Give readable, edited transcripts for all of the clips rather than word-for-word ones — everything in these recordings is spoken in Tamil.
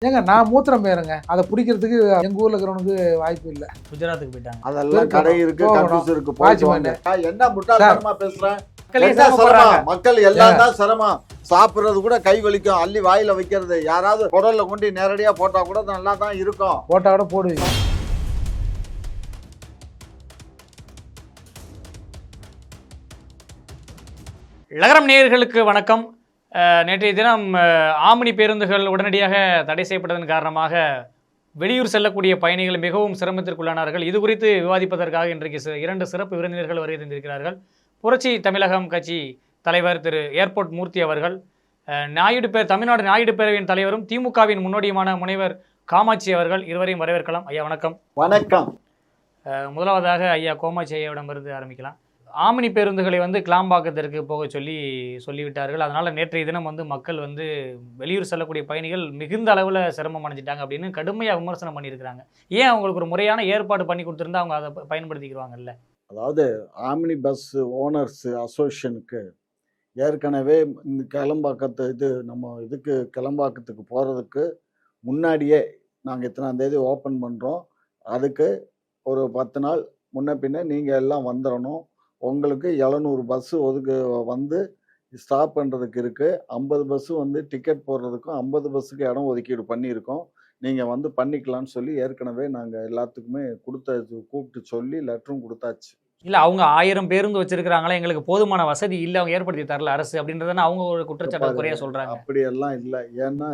ஏங்க நான் மூத்திரம் பேருங்க அதை பிடிக்கிறதுக்கு எங்க ஊர்ல இருக்கிறவனுக்கு வாய்ப்பு இல்லை. குஜராத்துக்கு போயிட்டாங்க. அதெல்லாம் கடை இருக்கு, கக்கூஸ் இருக்கு, போயிட்டு வாங்க. என்ன முட்டாள்தனமா பேசுறேன்? மக்கள் எல்லாம் தான் சிரமம். சாப்பிடுறது கூட கை வலிக்கும், அள்ளி வாயில வைக்கிறது. யாராவது குடல்ல கொண்டு நேரடியா போட்டா கூட நல்லா தான் இருக்கும். போட்டா கூட போடுவீங்க. லகரம் நேயர்களுக்கு வணக்கம். நேற்றைய தினம் ஆம்னி பேருந்துகள் உடனடியாக தடை செய்யப்பட்டதன் காரணமாக வெளியூர் செல்லக்கூடிய பயணிகள் மிகவும் சிரமத்திற்குள்ளானார்கள். இது குறித்து விவாதிப்பதற்காக இன்றைக்கு 2 சிறப்பு விருந்தினர்கள் வருகை தந்திருக்கிறார்கள். புரட்சி தமிழகம் கட்சி தலைவர் திரு ஏர்போர்ட் மூர்த்தி அவர்கள், தமிழ்நாடு நாயுடு பேரவையின் தலைவரும் திமுகவின் முன்னோடியுமான முனைவர் காமாட்சி அவர்கள். இருவரையும் வரவேற்கலாம். ஐயா வணக்கம். வணக்கம். முதலாவதாக ஐயா கோமாட்சி ஐயாவிடமிருந்து ஆரம்பிக்கலாம். ஆம்னி பேருந்துகளை கிளாம்பாக்கத்திற்கு போக சொல்லிவிட்டார்கள். அதனால் நேற்றைய தினம் மக்கள் வெளியூர் செல்லக்கூடிய பயணிகள் மிகுந்த அளவில் சிரமம் அடைஞ்சிட்டாங்க அப்படின்னு கடுமையாக விமர்சனம் பண்ணியிருக்கிறாங்க. ஏன் அவங்களுக்கு ஒரு முறையான ஏற்பாடு பண்ணி கொடுத்துருந்தா அவங்க அதை பயன்படுத்திக்குவாங்கல்ல? அதாவது ஆம்னி பஸ் ஓனர்ஸ் அசோசியேஷனுக்கு ஏற்கனவே கிளம்பாக்கத்து கிளம்பாக்கத்துக்கு போகிறதுக்கு முன்னாடியே நாங்கள் இத்தனாம் தேதி ஓப்பன் பண்ணுறோம், அதுக்கு ஒரு 10 நாள் முன்ன பின்ன நீங்கள் எல்லாம் வந்துடணும், உங்களுக்கு 700 பஸ்ஸு ஸ்டாப் பண்ணுறதுக்கு இருக்குது, 50 பஸ்ஸு டிக்கெட் போடுறதுக்கும் 50 பஸ்ஸுக்கு இடம் ஒதுக்கீடு பண்ணியிருக்கோம், நீங்கள் பண்ணிக்கலான்னு சொல்லி ஏற்கனவே நாங்கள் எல்லாத்துக்குமே கூப்பிட்டு சொல்லி லெட்டரும் கொடுத்தாச்சு. இல்லை, அவங்க 1000 பேருந்து வச்சிருக்கிறாங்களா, எங்களுக்கு போதுமான வசதி இல்லை, அவங்க ஏற்படுத்தி தரல அரசு அப்படின்றதான அவங்க ஒரு குற்றச்சாட்டு குறையா சொல்கிறாங்க. அப்படியெல்லாம் இல்லை. ஏன்னா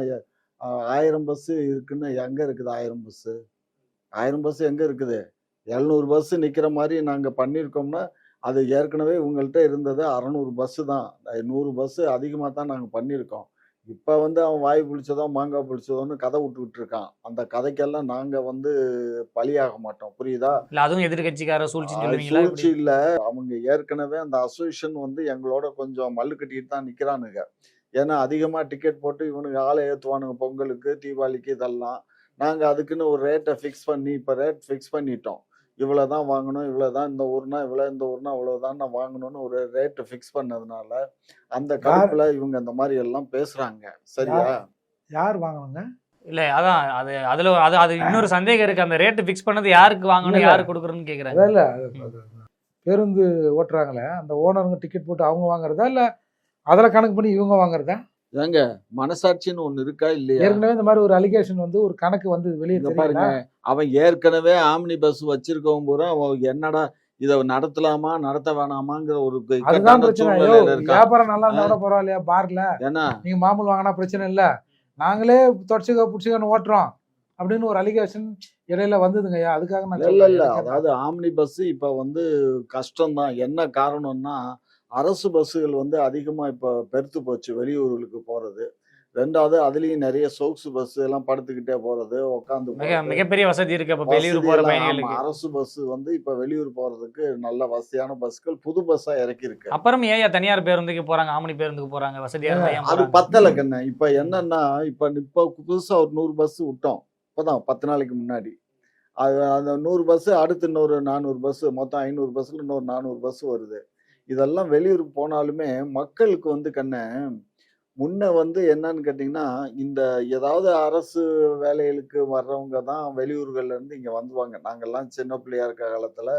1000 பஸ்ஸு இருக்குன்னு எங்கே இருக்குது? 1000 பஸ்ஸு எங்கே இருக்குது? 700 பஸ்ஸு நிற்கிற மாதிரி நாங்கள் பண்ணியிருக்கோம்னா அது ஏற்கனவே உங்கள்கிட்ட இருந்தது 600 பஸ்ஸு தான். 100 பஸ்ஸு அதிகமாக தான் நாங்கள் பண்ணியிருக்கோம். இப்போ அவன் வாய் பிடிச்சதோ மாங்காய் பிடிச்சதோன்னு கதை விட்டுக்கிட்டு இருக்கான். அந்த கதைக்கெல்லாம் நாங்கள் பலியாக மாட்டோம், புரியுதா? இல்லை, அதுவும் எதிர்கட்சிக்கார சூழ்ச்சி இல்லை. அவங்க ஏற்கனவே அந்த அசோசியேஷன் எங்களோட கொஞ்சம் மல்லு கட்டிட்டு தான் நிற்கிறானுங்க. ஏன்னா அதிகமாக டிக்கெட் போட்டு இவனுக்கு ஆளை ஏற்றுவானுங்க பொங்கலுக்கு, தீபாவளிக்கு, இதெல்லாம். நாங்கள் அதுக்குன்னு ஒரு ரேட்டை ஃபிக்ஸ் பண்ணி இப்போ ரேட் ஃபிக்ஸ் பண்ணிட்டோம். இவ்வளோ தான் வாங்கணும், இவ்வளோ தான், இந்த ஊர்னா இவ்வளோ, இந்த ஊர்னா அவ்வளோதான் நான் வாங்கணும்னு ஒரு ரேட்டு ஃபிக்ஸ் பண்ணதுனால அந்த காலத்தில் இவங்க அந்த மாதிரி எல்லாம் பேசுகிறாங்க. சரியா? யார் வாங்கணுங்க? இல்லை, அதான் அது இன்னொரு சந்தேகம் இருக்குது. அந்த ரேட்டு ஃபிக்ஸ் பண்ணது யாருக்கு வாங்கணும், யாருக்கு கொடுக்குறதுன்னு கேட்குறாங்க. இல்லை, பேருந்து ஓட்டுறாங்களே அந்த ஓனருங்க டிக்கெட் போட்டு அவங்க வாங்குறதா, இல்லை அதில் கணக்கு பண்ணி இவங்க வாங்குறதா? ஏங்க, மனசாட்சின்னு ஒண்ணு இருக்கா இல்லையா? ஏற்கனவே இந்த மாதிரி ஒரு அலிகேஷன் ஒரு கணக்கு வெளியே பாருங்க. அவன் ஏற்கனவே ஆம்னி பஸ் வச்சிருக்கவங்க பூரா என்னடா இதை நடத்தலாமா நடத்த வேணாமாங்கிற ஒரு அதுதான் பிரச்சனை. வியாபாரம் நல்லா இருந்தா பரவாயில்லையா? பார்ல ஏன்னா நீங்க மாமூல் வாங்கினா பிரச்சனை இல்லை, நாங்களே பிடிச்சிக்கன்னு ஓட்டுறோம் அப்படின்னு ஒரு அலிகேஷன் இடையில வந்ததுங்கய்யா. அதுக்காக நான் இல்ல. அதாவது ஆம்னி பஸ் இப்ப கஷ்டம்தான். என்ன காரணம்னா அரசு பஸ்ஸுகள் அதிகமா இப்ப பெருத்து போச்சு வெளியூர்களுக்கு போறது. 2வது அதுலயும் நிறைய சொகுசு பஸ் எல்லாம் படுத்துக்கிட்டே போறது, உட்காந்து மிகப்பெரிய வசதி இருக்கு. அப்ப வெளியூர் போற பயணிகளுக்கு அரசு பஸ் இப்ப வெளியூர் போறதுக்கு நல்ல வசதியான பஸ்கள் புது பஸ்ஸா இறக்கி இருக்கு. அப்புறம் ஏன் தனியார் பேருந்துக்கு போறாங்க, ஆம்னி பேருந்துக்கு போறாங்க? வசதியா அது பத்தல கண்ணு. இப்ப என்னன்னா இப்ப புதுசா ஒரு 100 பஸ் விட்டோம் இப்பதான் 10 நாளைக்கு முன்னாடி. அந்த 100 பஸ் அடுத்து இன்னொரு 400 பஸ், மொத்தம் 500 பஸ்ல இன்னொரு 400 பஸ் வருது. இதெல்லாம் வெளியூருக்கு போனாலுமே மக்களுக்கு கண்ணு முன்ன என்னன்னு கேட்டிங்கன்னா, இந்த ஏதாவது அரசு வேலைகளுக்கு வர்றவங்க தான் வெளியூர்கள்ல இருந்து இங்கே வந்துடுவாங்க. நாங்கள்லாம் சின்ன பிள்ளையா இருக்க காலத்தில்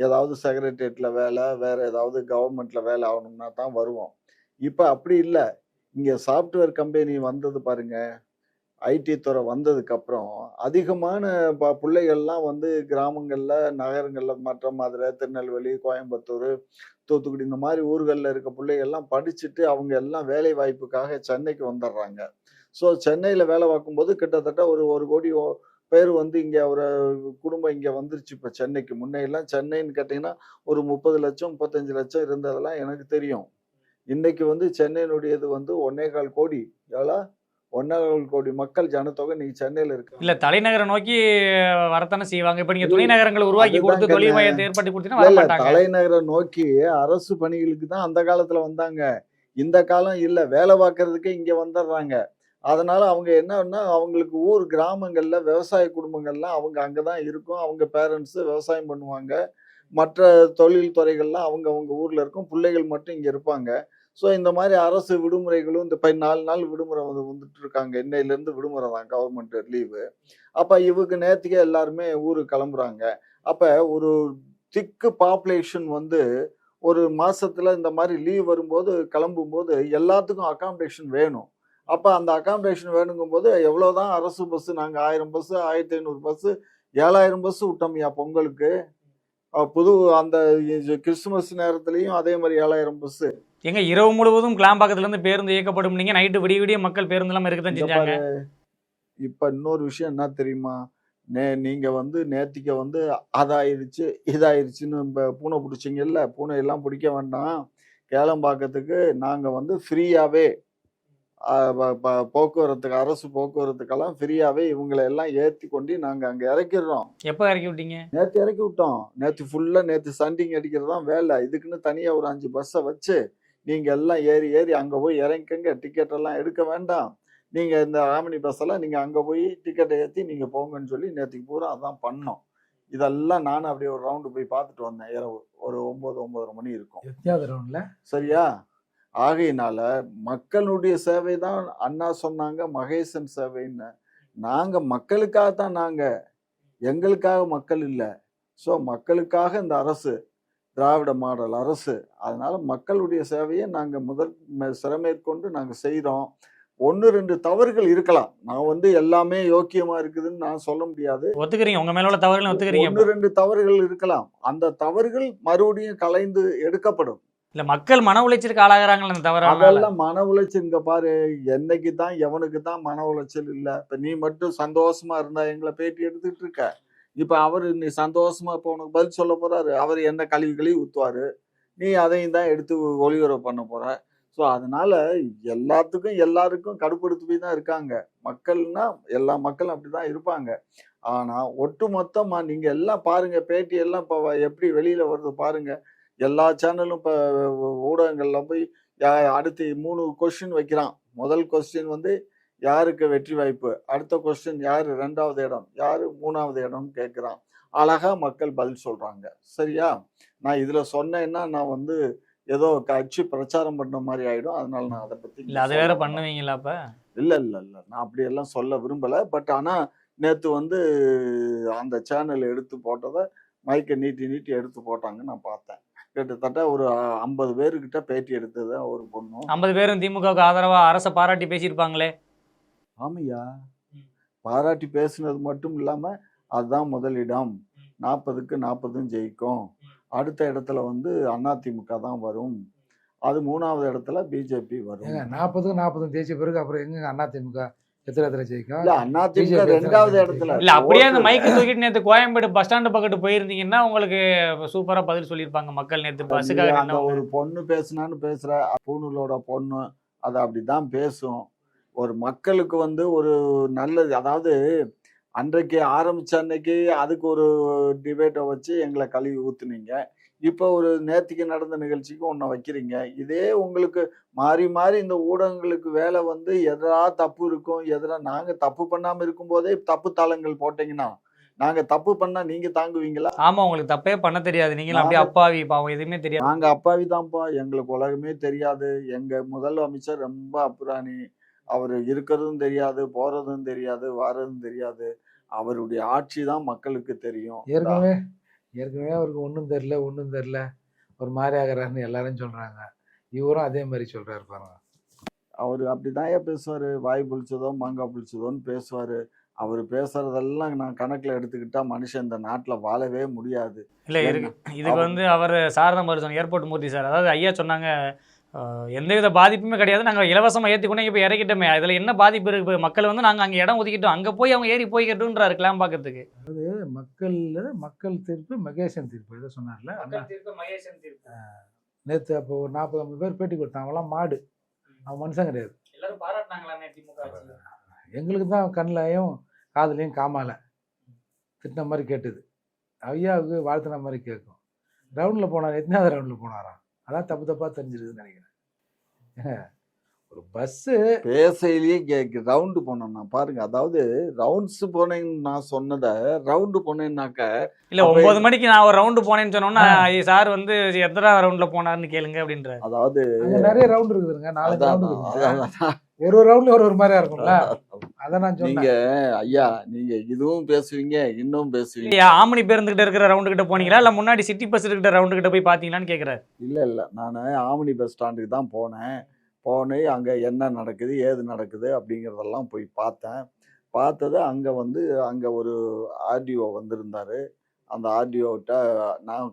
ஏதாவது செக்ரட்டரியேட்டில் வேலை, வேறு ஏதாவது கவர்மெண்ட்டில் வேலை ஆகணும்னா தான் வருவோம். இப்போ அப்படி இல்லை. இங்கே சாஃப்ட்வேர் கம்பெனி வந்தது பாருங்க, ஐடி துறை வந்ததுக்கப்புறம் அதிகமான பிள்ளைகள்லாம் கிராமங்களில், நகரங்களில், மற்ற மதுரை, திருநெல்வேலி, கோயம்புத்தூர், தூத்துக்குடி இந்த மாதிரி ஊர்களில் இருக்க பிள்ளைகள்லாம் படிச்சுட்டு அவங்க எல்லாம் வேலை வாய்ப்புக்காக சென்னைக்கு வந்துடுறாங்க. ஸோ சென்னையில் வேலை பார்க்கும்போது கிட்டத்தட்ட ஒரு 1 கோடி பேர் இங்கே ஒரு குடும்பம் இங்கே வந்துருச்சு இப்போ சென்னைக்கு. முன்னையெல்லாம் சென்னைன்னு கேட்டிங்கன்னா ஒரு 30 லட்சம் 35 லட்சம் இருந்ததெல்லாம் எனக்கு தெரியும். இன்னைக்கு சென்னையினுடையது 1.25 கோடி. எவ்வளோ? 1.25 கோடி மக்கள் ஜனத்தொகை நீங்க சென்னையில இருக்கு. இல்ல, தலைநகரை நோக்கி வரத்தானே செய்வாங்க. இப்ப நீங்க துணை நகரங்களை உருவாக்கி கொடுத்து தொழில் மையத்தை ஏற்படுத்தி கொடுத்தீங்கன்னா தலைநகரை நோக்கி அரசு பணிகளுக்கு தான் அந்த காலத்துல வந்தாங்க. இந்த காலம் இல்ல, வேலை பார்க்கறதுக்கே இங்க வந்துடுறாங்க. அதனால அவங்க என்னன்னா அவங்களுக்கு ஊர் கிராமங்கள்ல விவசாய குடும்பங்கள்லாம் அவங்க அங்கதான் இருக்கும். அவங்க பேரண்ட்ஸ் விவசாயம் பண்ணுவாங்க. மற்ற தொழில் துறைகள்லாம் அவங்க ஊர்ல இருக்கும். பிள்ளைகள் மட்டும் இங்க இருப்பாங்க. ஸோ இந்த மாதிரி அரசு விடுமுறைகளும் இந்த 4 நாள் விடுமுறை வந்துட்டு இருக்காங்க. இன்னையிலேருந்து விடுமுறை தான், கவர்மெண்ட் லீவு. அப்போ இவங்க நேற்றுக்கே எல்லாருமே ஊருக்கு கிளம்புறாங்க. அப்போ ஒரு திக்கு பாப்புலேஷன் வந்து ஒரு மாசத்துல இந்த மாதிரி லீவ் வரும்போது கிளம்பும்போது எல்லாத்துக்கும் அகாமடேஷன் வேணும். அப்போ அந்த அகாமடேஷன் வேணுங்கும் போது எவ்வளோதான் அரசு பஸ், நாங்கள் 1000 பஸ் 1500 பஸ் 7000 பஸ் விட்டோம்யா பொங்கலுக்கு. புது அந்த கிறிஸ்துமஸ் நேரத்துலையும் அதே மாதிரி 7000 பஸ். எங்க இரவு முழுவதும் கிளாம்பாக்கத்துல இருந்து பேருந்து இயக்கப்படும், நீங்க நைட்டு விடிய விடிய மக்கள் பேருந்து இல்லாம இருக்கதான் செஞ்சாங்க. இப்ப இன்னொரு விஷயம் என்ன தெரியுமா, நீங்க வந்து நேத்திக்க வந்து அதாயிருச்சு இதாயிருச்சுன்னு பூனை பிடிச்சிங்கல்ல, பூனை எல்லாம் பிடிக்க வேண்டாம். கேளம்பாக்கத்துக்கு நாங்க வந்து ஃப்ரீயாவே போக்குவரத்துக்கு, அரசு போக்குவரத்துக்கெல்லாம் ஃப்ரீயாவே இவங்களை எல்லாம் ஏற்றி கொண்டு நாங்க அங்க இறக்கிடுறோம். எப்போ இறக்கி விட்டீங்க? நேற்று இறக்கி விட்டோம். நேற்று ஃபுல்லா நேற்று சண்டிங் அடிக்கிறது தான் வேலை. இதுக்குன்னு தனியா ஒரு 5 பஸ்ஸை வச்சு நீங்க எல்லாம் ஏறி ஏறி அங்க போய் இறங்கிக்கங்க. டிக்கெட் எல்லாம் எடுக்க வேண்டாம். நீங்க இந்த ஆமினி பஸ் எல்லாம் நீங்க அங்க போய் டிக்கெட்டை ஏற்றி நீங்க போங்கன்னு சொல்லி நேற்றுக்கு பூரா அதான் பண்ணோம். இதெல்லாம் நானும் அப்படியே ஒரு ரவுண்டு போய் பார்த்துட்டு வந்தேன். இரவு ஒரு 9-9:30 மணி இருக்கும். சரியா? ஆகையினால மக்களுடைய சேவை தான் அண்ணா சொன்னாங்க மகேசன் சேவைன்னு. நாங்க மக்களுக்காகத்தான், நாங்க எங்களுக்காக மக்கள் இல்லை. ஸோ மக்களுக்காக இந்த அரசு திராவிட மாடல் அரசு. அதனால மக்களுடைய சேவையை நாங்க சிறமேற்கொண்டு நாங்க செய்யறோம். 1-2 தவறுகள் இருக்கலாம். நான் வந்து எல்லாமே யோக்கியமா இருக்குதுன்னு நான் சொல்ல முடியாது. ஒத்துக்கிறீங்க, உங்க மேல உள்ள தவறுகள் ஒத்துக்கிறீங்க. 1-2 தவறுகள் இருக்கலாம். அந்த தவறுகள் மறுபடியும் கலைந்து எடுக்கப்படும். இல்ல மக்கள் மன உளைச்சலுக்கு ஆளாகிறாங்களா அந்த தவறு? அதெல்லாம் மன உளைச்சல். இங்க பாரு, என்னைக்கு தான் எவனுக்கு தான் மன உளைச்சல் இல்லை? இப்ப நீ மட்டும் சந்தோஷமா இருந்தா எங்களை பேட்டி எடுத்துட்டு இருக்க. இப்ப அவரு நீ சந்தோஷமா இப்ப உனக்கு பதில் சொல்ல போறாரு. அவர் என்ன கழுவி ஊத்துவாரு, நீ அதையும் தான் எடுத்து ஒளிபரப்பு பண்ண போற. ஸோ அதனால எல்லாருக்கும் கடுப்படுத்தி போய் தான் இருக்காங்க. மக்கள்னா எல்லா மக்களும் அப்படிதான் இருப்பாங்க. ஆனா ஒட்டு மொத்தமா நீங்க எல்லாம் பாருங்க, பேட்டி எல்லாம் இப்ப எப்படி வெளியில வருது பாருங்க. எல்லா சேனலும் இப்போ ஊடகங்கள்ல போய் அடுத்து 3 கொஸ்டின் வைக்கிறான். முதல் கொஸ்டின் வந்து யாருக்கு வெற்றி வாய்ப்பு, அடுத்த கொஸ்டின் யாரு 2வது இடம், யாரு 3வது இடம்னு கேட்குறான். அழகா மக்கள் பதில் சொல்றாங்க. சரியா? நான் இதுல சொன்னேன்னா நான் வந்து ஏதோ கட்சி பிரச்சாரம் பண்ண மாதிரி ஆயிடும். அதனால நான் அதை பத்தி இல்ல அதை வேற பண்ணுவீங்களா? அப்ப இல்ல நான் அப்படியெல்லாம் சொல்ல விரும்பல. பட் ஆனா நேத்து வந்து அந்த சேனல் எடுத்து போட்டதை மைக்கை நீட்டி எடுத்து போட்டாங்க, நான் பார்த்தேன். கிட்டத்தட்ட ஒரு 50 பேருக்கிட்ட பேட்டி எடுத்தது ஒரு பொண்ணு. 50 பேரும் திமுகவுக்கு ஆதரவா அரசை பாராட்டி பேசியிருப்பாங்களே. ஆமையா, பாராட்டி பேசுனது மட்டும் இல்லாம அதுதான் முதலிடம், 40க்கு 40 ஜெயிக்கும், அடுத்த இடத்துல வந்து அதிமுக தான் வரும், அது 3வது இடத்துல பிஜேபி வரும். 40க்கு 40 ஜெயிச்ச பிறகு அப்புறம் எங்க அதிமுக எத்தனை ஜெயிக்கும்? இல்ல அதிமுக 2வது இடத்துல. இல்ல அப்படியே அந்த மைக்கை தூக்கிட்டு நேத்து கோயம்பேடு பஸ் ஸ்டாண்டு பக்கத்து போயிருந்தீங்கன்னா உங்களுக்கு சூப்பரா பதில் சொல்லியிருப்பாங்க மக்கள். நேத்து பஸ்ஸுக்காக அந்த ஒரு பொண்ணு பேசுனான்னு பேசுற பூணூலோட பொண்ணு அது அப்படிதான் பேசும். ஒரு மக்களுக்கு வந்து ஒரு நல்லது, அதாவது அன்றைக்கு ஆரம்பிச்ச அன்னைக்கு அதுக்கு ஒரு டிபேட்டை வச்சு எங்களை கழுவி ஊத்துனீங்க. இப்போ ஒரு நேத்திக்கு நடந்த நிகழ்ச்சிக்கு ஒன்றை வைக்கிறீங்க. இதே உங்களுக்கு மாறி மாறி இந்த ஊடகங்களுக்கு வேலை வந்து எதா தப்பு இருக்கும், நாங்கள் தப்பு பண்ணாமல் இருக்கும்போதே தப்பு தளங்கள் போட்டீங்கன்னா நாங்கள் தப்பு பண்ணா நீங்க தாங்குவீங்களா? ஆமா, உங்களுக்கு தப்பே பண்ண தெரியாது, நீங்க அப்படியே அப்பாவி பாவம், எதுவுமே தெரியாது. நாங்கள் அப்பாவி தான்ப்பா, எங்களுக்கு உலகமே தெரியாது. எங்க முதலமைச்சர் ரொம்ப அப்புறாணி, அவர் இருக்கிறதும் தெரியாது, போறதும் தெரியாது, வர்றதும் தெரியாது. அவருடைய ஆட்சி தான் மக்களுக்கு தெரியும். ஏற்கனவே அவருக்கு ஒன்றும் தெரியல ஒரு மாதிரி ஆகிறாருன்னு எல்லாரும் சொல்றாங்க. இவரும் அதே மாதிரி சொல்றாரு பாருங்க. அவரு அப்படிதான் பேசுவாரு. வாய் புளிச்சதோ மாங்காய் புளிச்சதோன்னு பேசுவாரு. அவர் பேசுறதெல்லாம் நான் கணக்குல எடுத்துக்கிட்டா மனுஷன் இந்த நாட்டுல வாழவே முடியாது. இல்ல இதுக்கு வந்து அவர் சாரதா மருத்துவன் ஏர்போர்ட் மூர்த்தி சார், அதாவது ஐயா சொன்னாங்க எந்தவித பாதிப்புமே கிடையாது, நாங்கள் இலவசமாக ஏற்றிக்கொண்டே இப்போ இறக்கிட்டோமே, அதில் என்ன பாதிப்பு இருக்கு? மக்கள் வந்து நாங்கள் அங்கே இடம் ஒதுக்கிட்டோம், அங்கே போய் அவங்க ஏறி போய்கிட்டுன்றாரு கிளாம்பாக்கத்துக்கு. அது மக்கள் தீர்ப்பு மகேசன் தீர்ப்பு இதை சொன்னார்ல. நேற்று அப்போ ஒரு 40-50 பேர் பேட்டி கொடுத்தாங்க. அவங்களாம் மாடு, அவன் மனுஷன் கிடையாது. எல்லாரும் பாராட்டினாங்களா? எங்களுக்கு தான் கண்ணிலையும் காதுலையும் காமால திட்டின மாதிரி கேட்டுது, ஐயாவுக்கு வாழ்த்தின மாதிரி கேட்கும். ரவுண்டில் போனார், எத்தனாவது ரவுண்டில் போனாராம், அதான் தப்பு தப்பாக தெரிஞ்சிருக்குன்னு நினைக்கிறேன். ஒரு பஸ் பேசையிலேயே ரவுண்டு போனோம்னா பாருங்க, அதாவது ரவுண்ட்ஸ் போனேன்னு நான் சொன்னதை ரவுண்டு போனேன்னாக்க இல்ல 9 மணிக்கு நான் ஒரு ரவுண்டு போனேன்னு சொன்னோம்னா சார் வந்து எத்தனை ரவுண்ட்ல போனாருன்னு கேளுங்க அப்படின்ற. அதாவது அங்க நிறைய ரவுண்ட் இருக்குதுங்க, 4 ரவுண்ட் இருக்குதுங்க. ஒரு ரவுண்ட்ல ஒரு மாதிரியா இருக்கும்ல, அத நான் சொன்னேன். நீங்க ஐயா நீங்க இதுவும் பேசுவீங்க இன்னும் பேசுவீங்க. ஆமணி பேருந்துகிட்ட இருக்கிற ரவுண்டு கிட்ட போனீங்களா இல்ல முன்னாடி சிட்டி பஸ் இருக்கிற ரவுண்டு கிட்ட போய் பாத்தீங்களான்னு கேக்குறாரு. இல்ல நான் ஆமணி பஸ் ஸ்டாண்டுக்கு தான் போனேன். அங்கே என்ன நடக்குது ஏது நடக்குது அப்படிங்கிறதெல்லாம் போய் பார்த்தது அங்கே ஒரு ஆர்டிஓ வந்திருந்தார். அந்த ஆர்டிஓட்ட நான்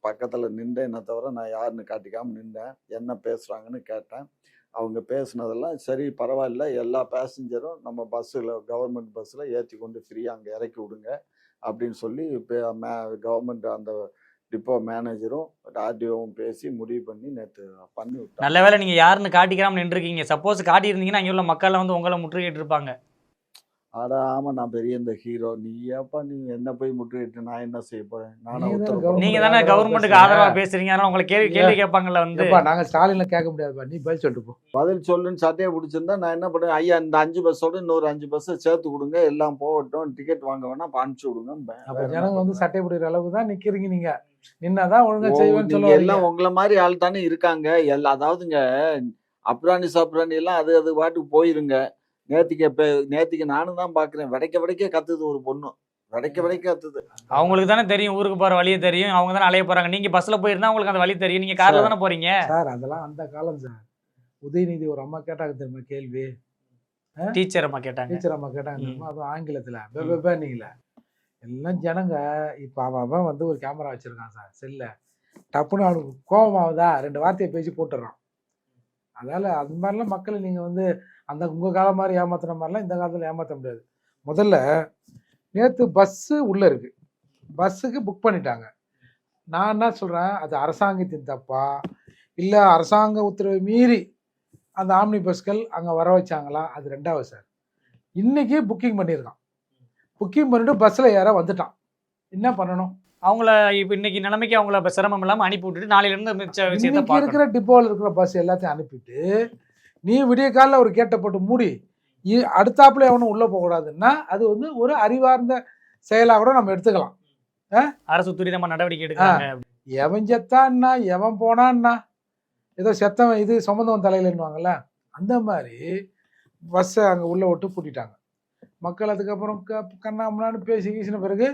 பக்கத்தில் நின்றேன் தவிர நான் யாருன்னு காட்டிக்காமல் நின்றேன். என்ன பேசுகிறாங்கன்னு கேட்டேன். அவங்க பேசுனதெல்லாம் சரி பரவாயில்ல, எல்லா பேசஞ்சரும் நம்ம பஸ்ஸில் கவர்மெண்ட் பஸ்ஸில் ஏற்றி கொண்டு ஃப்ரீயாக அங்கே இறக்கி விடுங்க அப்படின்னு சொல்லி கவர்மெண்ட் அந்த டிப்போ மேனேஜரும் ஆர்டிஓவும் பேசி முடிவு பண்ணி நேற்று பண்ணி விட்டாங்க. நல்ல வேளை நீங்கள் யாருன்னு காட்டிக்காமல் நின்றுருக்கீங்க. சப்போஸ் காட்டியிருந்தீங்கன்னா அங்கே உள்ள மக்கள் வந்து உங்களை முற்றுகையிட்டு இருப்பாங்க. ஆடா ஆமாம், நான் பெரிய இந்த ஹீரோ, நீ ஏப்பா நீ என்ன போய் முற்றுகையிட்டு நான் என்ன செய்ய போறேன்? நீங்க தானே கவர்மெண்ட்டுக்கு ஆதரவா பேசுறீங்க, அதனால உங்களை கேள்வி கேட்பாங்கல்ல. வந்து நாங்க ஸ்டாலின்ல கேட்க முடியாது, நீ பதில் சொல்லிட்டு போ. பதில் சொல்லுன்னு சட்டையை பிடிச்சிருந்தா நான் என்ன பண்ணுவேன், ஐயா இந்த 5 பஸ்ஸோட இன்னொரு 5 பஸ்ஸை சேர்த்து கொடுங்க, எல்லாம் போகட்டும், டிக்கெட் வாங்க வேணா அனுப்பிச்சு விடுங்க. அப்ப ஜனங்க வந்து சட்டை பிடிக்கிற அளவுக்கு தான் நிக்கிறீங்க. நீங்க நின்னாதான் ஒழுங்கா செய்வேன்னு சொல்லுவாங்க. எல்லாம் உங்களை மாதிரி ஆள் தானே இருக்காங்க எல்லாம். அதாவதுங்க அப்ராணி சாப்ராணி எல்லாம் அது பாட்டுக்கு போயிருங்க. நேத்திக்கு நானும் தான் பாக்குறேன், விடைக்க கத்துது ஒரு பொண்ணு, விடைக்க கத்துது. அவங்களுக்கு தானே தெரியும், ஊருக்கு போற வழியே தெரியும், அவங்க தானே அலைய போறாங்க. நீங்க பஸ்ல போயிருந்தா உங்களுக்கு அந்த வழி தெரியும், நீங்க கார்ல தானே போறீங்க. சார் அதெல்லாம் அந்த காலம் சார். உதயநிதி ஒரு அம்மா கேட்டாங்க தெரியுமா கேள்வி, டீச்சர் அம்மா கேட்டாங்க தெரியுமா, அதுவும் ஆங்கிலத்துல நீங்கள எல்லாம் ஜனங்க. இப்ப அவன் வந்து ஒரு கேமரா வச்சிருக்கான் சார் செல்ல, டப்புன்னு அவனுக்கு கோபமாவதா 2 வார்த்தையை பேசி போட்டுறான். அதனால அது மாதிரிலாம் மக்களை நீங்க வந்து அந்த உங்க காலம் மாதிரி ஏமாத்துற மாதிரிலாம் இந்த காலத்துல ஏமாற்ற முடியாது. முதல்ல நேற்று பஸ்ஸு உள்ள இருக்கு, பஸ்ஸுக்கு புக் பண்ணிட்டாங்க. நான் என்ன சொல்றேன், அது அரசாங்கத்தின் தப்பா இல்ல அரசாங்க உத்தரவை மீறி அந்த ஆம்னி பஸ்கள் அங்க வர வச்சாங்களா, அது 2வது சார். இன்னைக்கு புக்கிங் பண்ணியிருக்கான், புக்கிங் பண்ணிட்டு பஸ்ல ஏற வந்துட்டான். என்ன பண்ணணும்? அவங்கள இப்போ இன்னைக்கு நிலைமைக்கு அவங்கள சிரமம் இல்லாமல் அனுப்பி விட்டுட்டு நாளையிலேருந்து மிச்ச விஷயத்தை இருக்கிற டிப்போவில் இருக்கிற பஸ் எல்லாத்தையும் அனுப்பிட்டு நீ விடிய காலில் ஒரு கேட்டை போட்டு மூடி அடுத்தாப்புல எவனும் உள்ளே போகக்கூடாதுன்னா அது வந்து ஒரு அறிவார்ந்த செயலாக கூட நம்ம எடுத்துக்கலாம். அரசு துரிதமாக நடவடிக்கை எடுக்கிறாங்க. எவன் செத்தான்னா எவன் போனான்னா ஏதோ செத்தவன் இது சொந்தவன் தலையிலன்னுவாங்கல்ல, அந்த மாதிரி பஸ்ஸை அங்கே உள்ளே விட்டு பூட்டிட்டாங்க. மக்கள் அதுக்கப்புறம் கண்ணாமண்ணான்னு பேசி கீசின பிறகு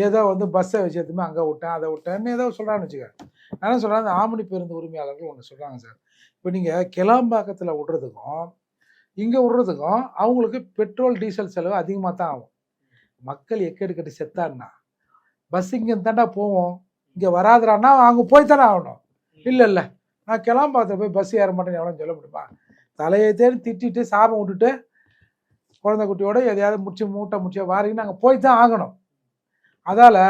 ஏதோ வந்து பஸ்ஸை விஷயத்துமே அங்கே விட்டேன் அதை விட்டேன்னு ஏதோ சொல்கிறான்னு வச்சுக்க. நான் என்ன சொல்கிறேன், அந்த ஆமணி பேருந்து உரிமையாளர்கள் ஒன்று சொல்கிறாங்க சார், இப்போ நீங்கள் கிளாம்பாக்கத்தில் விடுறதுக்கும் இங்கே விடுறதுக்கும் அவங்களுக்கு பெட்ரோல் டீசல் செலவு அதிகமாக தான் ஆகும். மக்கள் எக்கெடு கட்டி செத்தான்னா பஸ் இங்கே தாண்டா போவோம், இங்கே வராதுறான்னா அங்கே போய் தானே ஆகணும். இல்லை நான் கிளாம்பாக்கத்தில் போய் பஸ் ஏற மாட்டேன்னு எவ்வளோ சொல்ல முடியுமா? தலையை தேடி திட்டிட்டு சாபம் விட்டுட்டு குழந்தை குட்டியோட எதையாவது மூட்டை வாரின்னு நாங்கள் போய் தான் ஆகணும். அதால்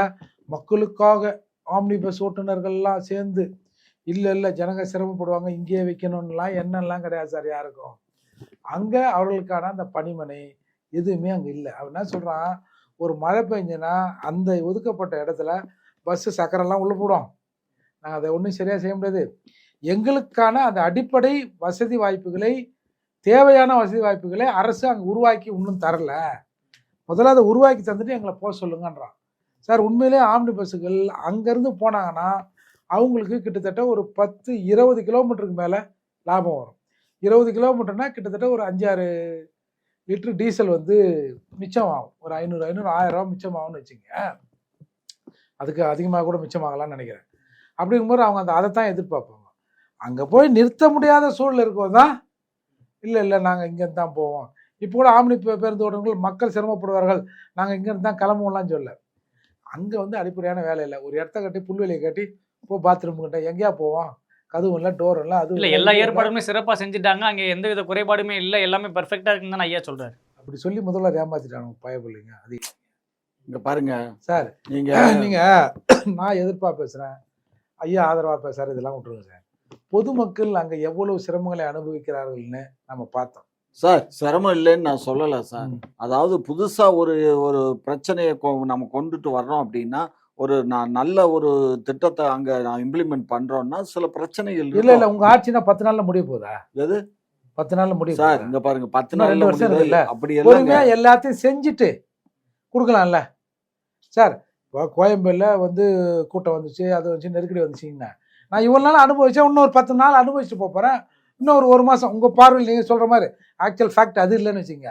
மக்களுக்காக ஆம்னி பஸ் ஓட்டுநர்கள்லாம் சேர்ந்து இல்லை ஜனங்க சிரமப்படுவாங்க இங்கேயே வைக்கணும்லாம் என்னெல்லாம் கிடையாது சார் யாருக்கும். அங்கே அவர்களுக்கான அந்த பணிமனை எதுவுமே அங்கே இல்லை. அவன் என்ன சொல்கிறான், ஒரு மழை பெஞ்சுன்னா அந்த ஒதுக்கப்பட்ட இடத்துல பஸ்ஸு சக்கரெல்லாம் உள்ளே போடும், நாங்கள் அதை ஒன்றும் சரியாக செய்ய முடியாது. எங்களுக்கான அந்த அடிப்படை வசதி வாய்ப்புகளை தேவையான வசதி வாய்ப்புகளை அரசு அங்கே உருவாக்கி இன்னும் தரல, முதல்ல அதை உருவாக்கி தந்துட்டு எங்களை போக சொல்லுங்கன்றான் சார். உண்மையிலே ஆம்னி பஸ்ஸுகள் அங்கேருந்து போனாங்கன்னா அவங்களுக்கு கிட்டத்தட்ட ஒரு 10-20 கிலோமீட்டருக்கு மேலே லாபம் வரும். 20 கிலோமீட்டர்னா கிட்டத்தட்ட ஒரு 5-6 லிட்டர் டீசல் வந்து மிச்சம் ஆகும். ஒரு 500-1000 ரூபா மிச்சம் ஆகும்னு வச்சுங்க. அதுக்கு அதிகமாக கூட மிச்சமாகலாம்னு நினைக்கிறேன். அப்படிங்கும்போது அவங்க அதை தான் எதிர்பார்ப்பாங்க. அங்கே போய் நிறுத்த முடியாத சூழல் இருக்கும் தான் இல்லை நாங்கள் இங்கேருந்து தான் போவோம். இப்போ கூட ஆம்னி பேருந்து ஓட்டுநர்கள் மக்கள் சிரமப்படுவார்கள், நாங்கள் இங்கேருந்து தான் கிளம்புவோம்லாம் சொல்ல. அங்கே வந்து அடிப்படையான வேலை இல்லை. ஒரு இடத்த கட்டி புல்வெளியை கட்டி போ பாத்ரூம் கிட்ட எங்கேயா போவோம், கதவு இல்லை டோர் இல்லை, அது இல்லை எல்லா ஏற்பாடுமே சிறப்பாக செஞ்சுட்டாங்க, அங்கே எந்த வித குறைபாடுமே இல்லை, எல்லாமே பர்ஃபெக்டாக இருக்குன்னு தான் ஐயா சொல்கிறார். அப்படி சொல்லி முதல்ல ஏமாத்திட்டாங்க பயப்பில்லைங்க. அது இங்கே பாருங்க சார், நீங்கள் நான் எதிர்ப்பாக பேசுகிறேன், ஐயா ஆதரவாக பேசுகிறார், இதெல்லாம் விட்டுருங்க சார். பொதுமக்கள் அங்கே எவ்வளவு சிரமங்களை அனுபவிக்கிறார்கள்னு நம்ம பார்த்தோம் சார். சிரமம் இல்லைன்னு நான் சொல்லலை சார். அதாவது புதுசாக ஒரு பிரச்சனையை நம்ம கொண்டுட்டு வர்றோம் அப்படின்னா ஒரு நல்ல ஒரு திட்டத்தை அங்கே நான் இம்ப்ளிமெண்ட் பண்ணுறோன்னா சில பிரச்சனைகள் இல்லை உங்கள் ஆட்சினா 10 நாளில் முடிய போதா? எது 10 நாள்ல முடியும் சார் இங்க பாருங்க 10 இன்னும் 2 நாள்ல வருஷம் முடியுது. இருக்குல்ல. அப்படி எல்லாம் பொறுமையா எல்லாத்தையும் செஞ்சுட்டு கொடுக்கலாம்ல சார். இப்போ கோயம்பேடுல வந்து கூட்டம் வந்துச்சு, அது வந்துச்சு, நெருக்கடி வந்துச்சுங்கன்னா நான் இவ்வளோ நாள் அனுபவிச்சேன், இன்னொரு 10 நாள் அனுபவிச்சுட்டு போகிறேன். இன்னொரு 1 மாதம் உங்கள் பார்வையில் நீங்கள் சொல்கிற மாதிரி ஆக்சுவல் ஃபேக்ட் அது இல்லைன்னு வச்சுங்க.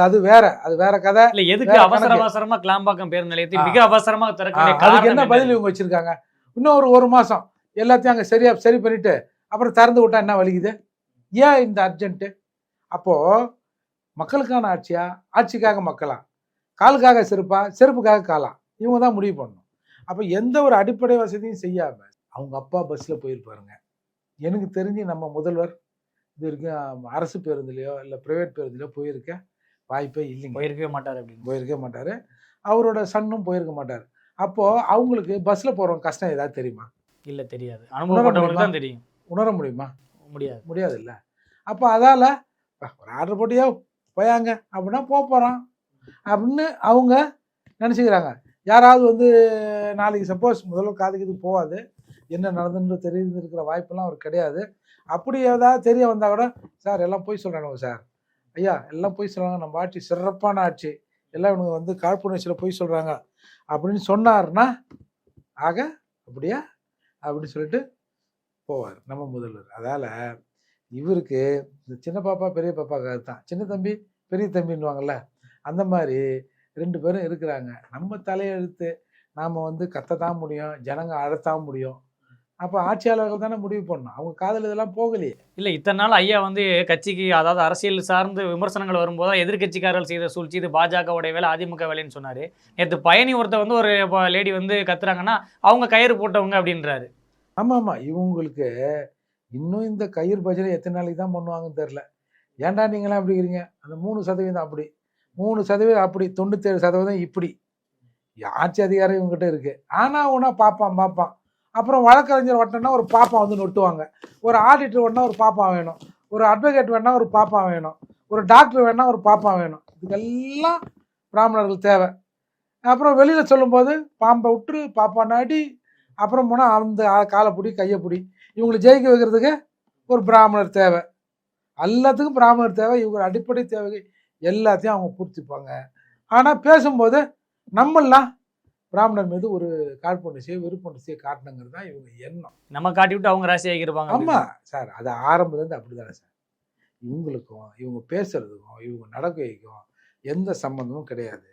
அது வேற கதை. இல்ல எதுக்கு வேற அவசர கணக்கு. அவசரமா கிளாம்பாக்கம் பேருந்து நிலையத்தை மிக அவசரமா திறக்க வேண்டிய அதுக்கு என்ன காரணம் பதில் இவங்க வச்சிருக்காங்க? இன்னும் ஒரு 1 மாதம் எல்லாத்தையும் அங்கே சரி பண்ணிட்டு அப்புறம் திறந்து விட்டா என்ன வலிக்குது? ஏன் இந்த அர்ஜென்ட்டு? அப்போது மக்களுக்கான ஆட்சியா, ஆட்சிக்காக மக்களா, காலுக்காக செருப்பா, செருப்புக்காக காலா, இவங்க தான் முடிவு பண்ணணும். அப்போ எந்த ஒரு அடிப்படை வசதியும் செய்யாமல் அவங்க அப்பா பஸ்ஸில் போயிருப்பாருங்க. எனக்கு தெரிஞ்சு நம்ம முதல்வர் இது வரைக்கும் அரசு பேருந்துலையோ இல்லை ப்ரைவேட் பேருந்துலையோ போயிருக்க வாய்ப்பே இல்லைங்க. போயிருக்கவே மாட்டார் அப்படின்னு. போயிருக்கவே மாட்டார். அவரோட சன்னும் போயிருக்க மாட்டார். அப்போது அவங்களுக்கு பஸ்ஸில் போகிறவங்க கஷ்டம் ஏதாவது தெரியுமா? இல்ல தெரியாது. அனுபவப்பட்டவங்களுக்கு தான் தெரியும். உணர முடியுமா? முடியாது இல்லை. அப்போ அதால் ஒரு ஆர்டர் போட்டியோ போயாங்க அப்படின்னா போகிறோம் அப்படின்னு அவங்க நினச்சிக்கிறாங்க. யாராவது வந்து நாளைக்கு சப்போஸ் முதல்வர் காதுக்கு இது போகாது, என்ன நடந்துன்னு தெரிந்து இருக்கிற வாய்ப்பெல்லாம் அவர் கிடையாது. அப்படி ஏதாவது தெரிய வந்தால் கூட சார் எல்லாம் போய் சொல்கிறாங்க சார், ஐயா எல்லாம் போய் சொல்கிறாங்க, நம்ம ஆட்சி சிறப்பான ஆட்சி, எல்லாம் இவங்க வந்து காழ்ப்புணர்ச்சியில் போய் சொல்கிறாங்க அப்படின்னு சொன்னார்னா ஆக அப்படியா அப்படின்னு சொல்லிட்டு போவார் நம்ம முதல்வர். அதால் இவருக்கு இந்த சின்ன பாப்பா பெரிய பாப்பாக்காக தான், சின்ன தம்பி பெரிய தம்பின்னுவாங்கள்ல, அந்த மாதிரி 2 பேரும் இருக்கிறாங்க. நம்ம தலையெழுத்து நாம் வந்து கத்தத்தான் முடியும், ஜனங்க அழத்தான் முடியும். அப்போ ஆட்சியாளர்கள் தானே முடிவு பண்ணணும். அவங்க காதில் இதெல்லாம் போகலையே. இல்லை இத்தனை நாள் ஐயா வந்து கட்சிக்கு அதாவது அரசியல் சார்ந்து விமர்சனங்கள் வரும்போது தான் எதிர்கட்சிக்காரர்கள் செய்த சூழ்ச்சி, இது பாஜகவுடைய வேலை, அதிமுக வேலைன்னு சொன்னார். நேற்று பயணி ஒருத்தர் வந்து ஒரு லேடி வந்து கத்துறாங்கன்னா அவங்க கயிறு போட்டவங்க அப்படின்றாரு. ஆமாம், இவங்களுக்கு இன்னும் இந்த கயிறு பஜனை எத்தனை நாளைக்கு தான் பண்ணுவாங்கன்னு தெரில. ஏன்டா நீங்களாம் எப்படி இருக்கிறீங்க? அந்த 3% அப்படி, 3% அப்படி, 97% இப்படி. ஆட்சி அதிகாரம் இவங்ககிட்ட இருக்குது. ஆனால் ஒன்றா பார்ப்பான். அப்புறம் வழக்கறிஞர் வட்டம்னா ஒரு பாப்பா வந்து நொட்டுவாங்க, ஒரு ஆடிட்டர் வேணா ஒரு பாப்பா வேணும், ஒரு அட்வொகேட் வேணா ஒரு பாப்பா வேணும், ஒரு டாக்டர் வேணா ஒரு பாப்பா வேணும். இதுக்கெல்லாம் பிராமணர்கள் தேவை. அப்புறம் வெளியில் சொல்லும்போது பாம்பை விட்டுரு, பாப்பா நாடி, அப்புறம் போனால் அந்த காலை பிடி கையை பிடி. இவங்களை ஜெயிக்க வைக்கிறதுக்கு ஒரு பிராமணர் தேவை. எல்லாத்துக்கும் பிராமணர் தேவை. இவங்க அடிப்படை தேவை எல்லாத்தையும் அவங்க பூர்த்திப்பாங்க. ஆனால் பேசும்போது நம்மளாம் பிராமணர் மீது ஒரு காழ்ப்புணர்ச்சியை வெறுப்புணர்ச்சியை காட்டணுங்கிறது தான் இவங்க எண்ணம். நம்ம காட்டி விட்டு அவங்க ராசி ஆகிருப்பாங்க. ஆமாம் சார், அது ஆரம்பத்துலேருந்து அப்படி தானே சார். இவங்களுக்கும் இவங்க பேசுறதுக்கும் இவங்க நடக்கைக்கும் எந்த சம்மந்தமும் கிடையாது.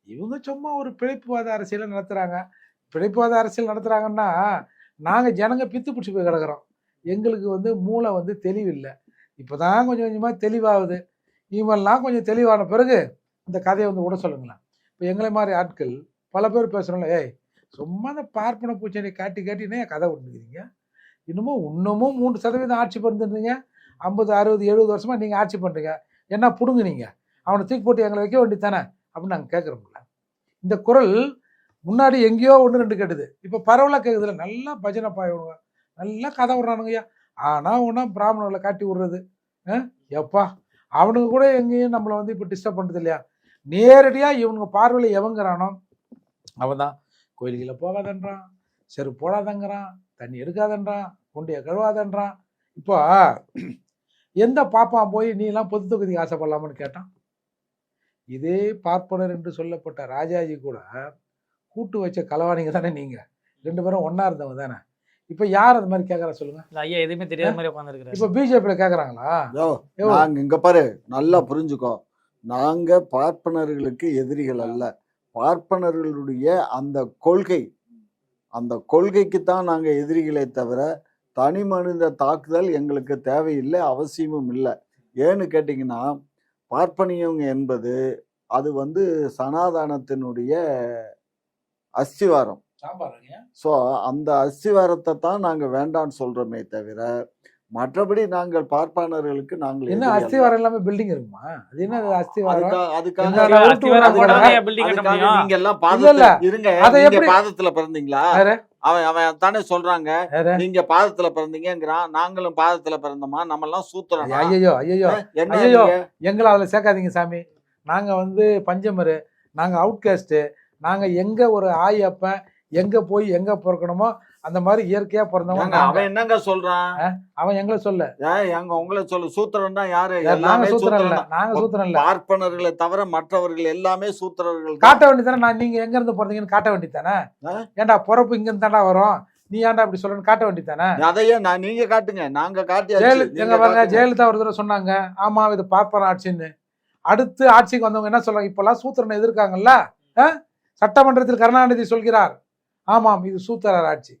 இவங்க சும்மா ஒரு பிழைப்புவாத அரசியலை நடத்துகிறாங்க. பிழைப்புவாத அரசியல் நடத்துகிறாங்கன்னா நாங்கள் ஜனங்க பித்து பிடிச்சி போய் கிடக்கிறோம். எங்களுக்கு வந்து மூளை வந்து தெளிவில்லை. இப்போ தான் கொஞ்சம் கொஞ்சமாக தெளிவாகுது. இவங்கெல்லாம் கொஞ்சம் தெளிவான பிறகு இந்த கதையை வந்து விட சொல்லுங்களேன். இப்போ எங்களை மாதிரி ஆட்கள் பல பேர் பேசுகிறோம்ல, ஏய் சும்மா அந்த பார்ப்பன பூச்சனை காட்டினே கதை விட்டுருக்கிறீங்க. இன்னமும் 3% ஆட்சி பண்ணிருந்தீங்க. 50, 60, 70 வருஷமாக நீங்கள் ஆட்சி பண்ணுறீங்க. என்ன பிடுங்குனீங்க? அவனை தூக்கி போட்டு எங்களை வைக்க வேண்டியது தானே அப்படின்னு நாங்கள் கேட்குறோம்ல. இந்த குரல் முன்னாடி எங்கேயோ 1-2 கேட்டுது, இப்போ பரவலாக கேட்குதுல. நல்லா பஜனை பாய்வாங்க, நல்லா கதை விட்றானுங்கய்யா. ஆனால் ஒன்றா பிராமணர்களை காட்டி விட்றது எப்பா, அவனுங்க கூட எங்கேயும் நம்மளை வந்து இப்போ டிஸ்டர்ப் பண்ணுறது இல்லையா? நேரடியாக இவனுங்க பார்வையில் எவங்கிறானோ அவன் தான் கோயில்களை போகாதன்றான், செருப்பு போடாதங்கிறான், தண்ணி எடுக்காதன்றான், குண்டையை கழுவாதன்றான். இப்போ எந்த பாப்பான் போய் நீ எல்லாம் பொது தொகுதிக்கு ஆசைப்படலாமான்னு கேட்டான். இதே பார்ப்பனர் என்று சொல்லப்பட்ட ராஜாஜி கூட கூட்டு வச்ச களவாணிங்க தானே நீங்கள் 2 பேரும் ஒன்றா இருந்தவங்க தானே. இப்போ யார் அந்த மாதிரி கேட்குறா சொல்லுங்க? ஐயா எதுவுமே தெரியாத மாதிரி உட்காந்துருக்காரு. இப்போ பிஜேபியில் கேட்குறாங்களா? நாங்கள் இங்கே பாரு நல்லா புரிஞ்சுக்கோ, நாங்கள் பார்ப்பனர்களுக்கு எதிரிகள் அல்ல. பார்ப்பனர்களுடைய அந்த கொள்கைக்கு தான் நாங்கள் எதிரிகளே தவிர தனி மனித தாக்குதல் எங்களுக்கு தேவையில்லை, அவசியமும் இல்லை. ஏன்னு கேட்டிங்கன்னா பார்ப்பனியம் என்பது அது வந்து சனாதனத்தினுடைய அஸ்திவாரம். ஸோ அந்த அஸ்திவாரத்தை தான் நாங்கள் வேண்டான்னு சொல்கிறோமே தவிர மற்றபடி நாங்கள் பார்ப்பனர்களுக்கு நாங்கள் என்ன அஸ்திவாரம் எல்லாமே பில்டிங் இருக்குமா? அது என்ன அஸ்திவாரம்? நீங்க எல்லாம் பாதத்துல பிறந்தீங்களா? அவன் தானே சொல்றாங்க நீங்க பாதத்துல பிறந்தீங்கிறான். நாங்களும் பாதத்துல பிறந்தோமா? நம்ம எல்லாம் சூத்திரம். ஐயோ ஐயோ எங்களை அதுல சேர்க்காதீங்க சாமி. நாங்க வந்து பஞ்சமரு, நாங்க அவுட் காஸ்ட். நாங்க எங்க ஒரு ஆயப்பன் எங்க போய் எங்க பிறக்கணுமோ அந்த மாதிரி இயற்கையா பிறந்தவங்க ஏங்க, அவன் என்னங்க சொல்றான்? அவன் எங்களை சொல்ல. எங்க உங்களை சொல்லு, சூத்திரன் தான் யாரு? நாங்க எல்லாமே சூத்திரம் இல்ல, சூத்திரன். நாங்க சூத்திரம் இல்ல. பார்ப்பனர்களை தவிர மற்றவர்கள் எல்லாமே சூத்திரர்கள் தான். காட்ட வேண்டியதானே, நான் நீங்க எங்க இருந்து பிறந்தீங்கன்னு காட்ட வேண்டியதானே. ஏன்டா பிறப்பு இங்க இருந்தாண்டா வரும், நீ ஏன்டா அப்படி சொல்லணும்னு காட்ட வேண்டியதானே. அதையே நீங்க காட்டுங்க, நாங்க காட்டியாச்சு. எங்க பாருங்க, ஜெயலலிதா ஒரு தடவை சொன்னாங்க, ஆமா இது பார்ப்பன ஆட்சின்னு. அடுத்து ஆட்சிக்கு வந்தவங்க என்ன சொல்றாங்க, இப்பெல்லாம் சூத்திரனை எதிர்க்காங்கல்ல. சட்டமன்றத்தில் கருணாநிதி சொல்கிறார், ஆமாம் இது சூத்திரர் ஆட்சி.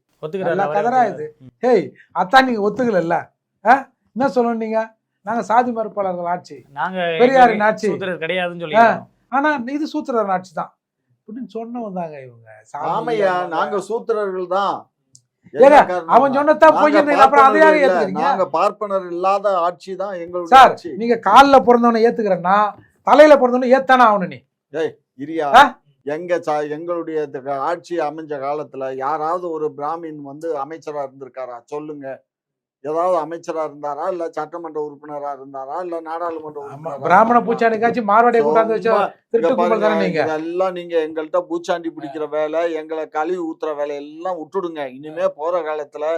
நல்லா கதரா இது. ஹேய், அதான் நீங்க ஒத்துக்கல. என்ன சொல்லணும் நீங்க, நாங்க சாதி மறுப்பாளர்கள் ஆட்சி, நாங்க பெரியாரின் ஆட்சி கிடையாதுன்னு சொல்லி, ஆனா இது சூத்திரர் ஆட்சி தான் அப்படின்னு சொன்ன வந்தாங்க இவங்க. ஆமையா, நாங்க சூத்திரர்கள் தான். அவன் சொன்னதான் போய் அப்புறம் அதையாக ஏத்துக்கிறீங்க. நாங்க பார்ப்பனர் இல்லாத ஆட்சி தான் எங்களுடைய சார். ஆட்சி. நீங்க கால்ல பிறந்தவனை ஏத்துக்கிறேன்னா தலையில பிறந்தவனை ஏத்தானே ஆகணும். நீ இரியா, எங்களுடைய ஆட்சி அமைஞ்ச காலத்துல யாராவது ஒரு பிராமின் வந்து அமைச்சரா இருந்திருக்காரா சொல்லுங்க? ஏதாவது அமைச்சரா இருந்தாரா, இல்ல சட்டமன்ற உறுப்பினரா இருந்தாரா, இல்ல நாடாளுமன்ற உறுப்பினரா? பிராமண பூச்சாண்டிக்காச்சும் மார்வாடியை கூட்டாந்து வச்சா திருட்டு கும்பல் தானே நீங்க. இதெல்லாம் நீங்க எங்கள்கிட்ட பூச்சாண்டி பிடிக்கிற வேலை, எங்களை கழுவி ஊத்துற வேலை எல்லாம் விட்டுடுங்க. இனிமே போற காலத்துல